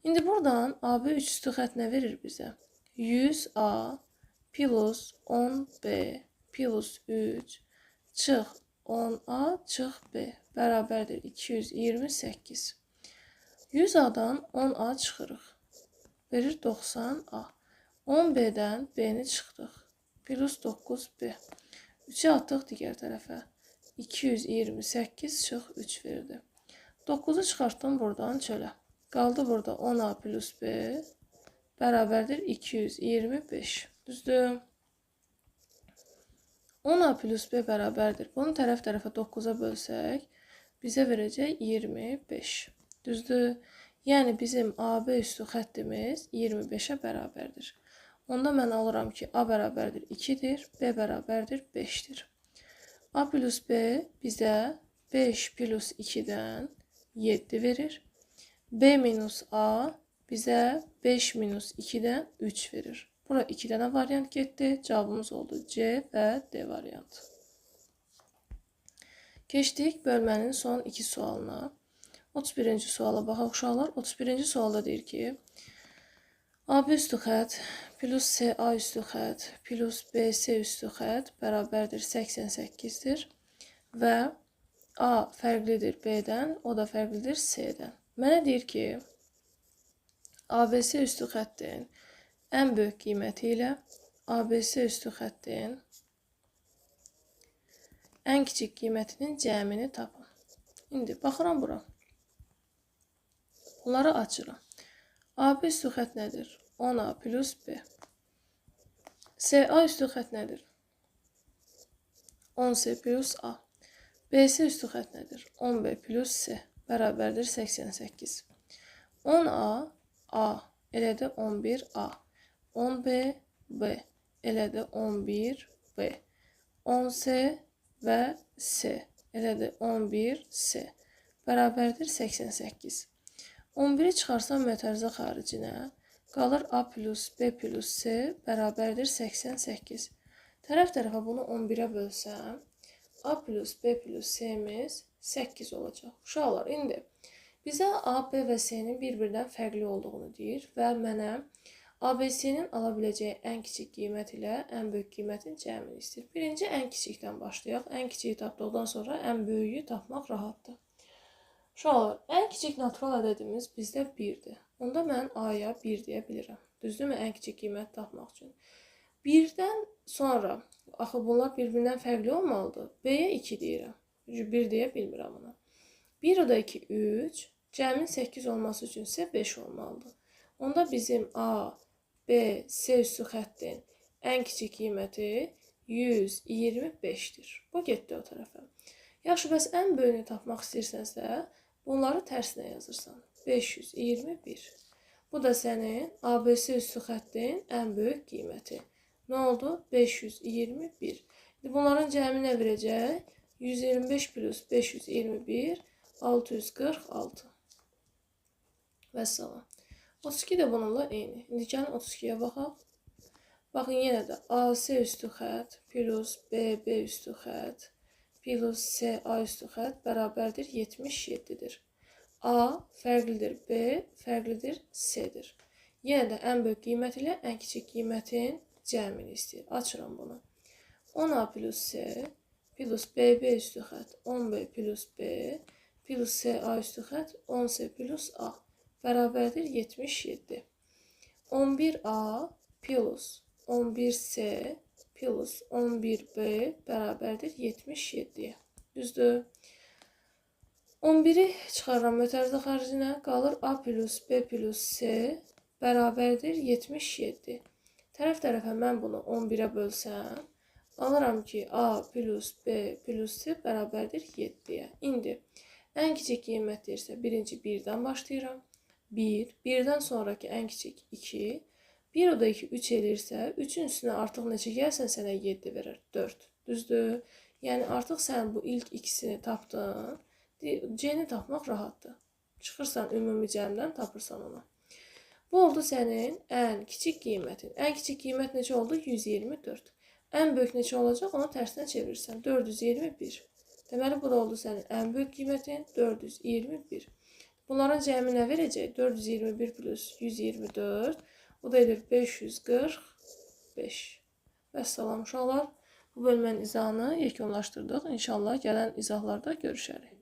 İndi buradan AB 3 üstü xət nə verir bizə? 100A plus 10B plus 3 çıx 10A çıx B bərabərdir 228. 100A'dan 10A çıxırıq. Verir 90A. 10B'dən B'ni çıxdıq. Plus 9B. 3'ü atdıq digər tərəfə. 228 çıx 3 verdi. 9'u çıxartdım buradan çölə. Qaldı burada 10A plus B bərabərdir 225. Düzdür? 10A plus B bərabərdir. Bunu tərəf-tərəfə 9'a bölsək, bizə verəcək 25. Düzdür? Yəni bizim AB üstü xəttimiz 25'ə bərabərdir. Onda mən alıram ki, A bərabərdir 2'dir, B bərabərdir 5'dir. A plus B bizə 5 plus 2'dən 7 verir. B minus A bizə 5 minus 2'dən 3 verir. Bura 2 dənə variant getdi. Cavabımız oldu C və D variantı. Keçdik bölmənin son 2 sualına. 31-ci suala baxaq uşaqlar. 31-ci sualda deyir ki, AB üstü xət plus CA üstü xət plus BC üstü xət bərabərdir 88'dir və A fərqlidir B-dən, o da fərqlidir C-dən. Mənə deyir ki, ABC üstü xəttin ən böyük qiyməti ilə ABC üstü xəttin ən kiçik qiymətinin cəmini tapın. İndi baxıram bura. Bunları açıram. AB üstü xət nədir? 10A plus B. CA üstü xət nədir? 10C plus A. BC üstü xət nədir? 10B plus C bərabərdir 88. 10A, A elədi 11A. 10B, B elədi 11B. 10C və C elədi 11C bərabərdir 88. 11'i çıxarsam mötərizə xaricinə qalır A plus B plus C bərabərdir 88. Tərəf-tərəfə bunu 11'ə bölsəm A plus B plus C'miz 8 olacaq. Uşaqlar, indi bizə A, B və C'nin bir-birindən fərqli olduğunu deyir və mənə ABC-nin ala biləcəyi ən kiçik qiymət ilə ən böyük qiymətin cəmini istəyir. Birinci ən kiçikdən başlayaq. Ən kiçiyi tapdıqdan sonra ən böyüyü tapmaq rahatdır. Uşaqlar, ən kiçik natural ədədimiz bizdə 1'dir. Onda mən A'ya 1 deyə bilirəm. Düzdürmü? Ən kiçik qiymət tapmaq üçün. 1'dən sonra, axı bunlar bir-birindən fərqli olmalıdır. B'yə 2 deyirəm. 1 deyə bilmirəm ona. 1 o da 2, 3. Cəmin 8 olması üçün isə 5 olmalıdır. Onda bizim A, B, C üstü xəttin ən kiçik qiyməti 125'dir. Bu getdi o tərəfə. Yaxşı, bəs ən böyüyünü tapmaq istəyirsənsə, bunları tərsinə yazırsan. 521. Bu da sənin ABC üstü xəttin ən böyük qiyməti. Nə oldu? 521. Bunların cəmi nə verəcək? 125 plus 521 646. Vəssalam. 32 də bununla eyni. İndi gəlin 32-yə baxaq. Baxın yenə də AC üstü xətt plus BB üstü xətt plus CA üstü xətt bərabərdir 77-dir. A fərqlidir B, fərqlidir C-dir. Yenə də ən böyük qiymət ilə ən kiçik qiymətin cəmini istəyir. Açıram bunu. 10A plus C plus BB üstü xətt 10B plus B plus CA üstü xətt 10C plus A bərabərdir 77. 11A plus 11C plus 11B bərabərdir 77. Düzdür? 11-i çıxarıram mötərizə xaricinə, qalır A plus B plus C bərabərdir 77. Tərəf-tərəfə mən bunu 11-ə bölsəm, alıram ki, A plus B plus C bərabərdir 7-yə. İndi ən kiçik qiymət deyirsə, birinci 1-dən başlayıram. 1, 1-dən sonraki ən kiçik 2, 1 o da 2, 3 eləyirsə, 3-ün üstünə artıq neçə gəlsən sənə 7 verir, 4. Düzdür? Yəni artıq sən bu ilk ikisini tapdın. C-ni tapmaq rahatdır. Çıxırsan ümumi cəmdən, tapırsan onu. Bu oldu sənin ən kiçik qiymətin. Ən kiçik qiymət neçə oldu? 124. Ən böyük neçə olacaq? Onu tərsinə çevirirsən. 421. Deməli, bu da oldu sənin ən böyük qiymətin 421. Bunların cəmi nə verəcək? 421 plus 124. O da edir 545. Vəssalam uşaqlar. Bu bölmənin izahını yekunlaşdırdıq. İnşallah gələn izahlarda görüşərik.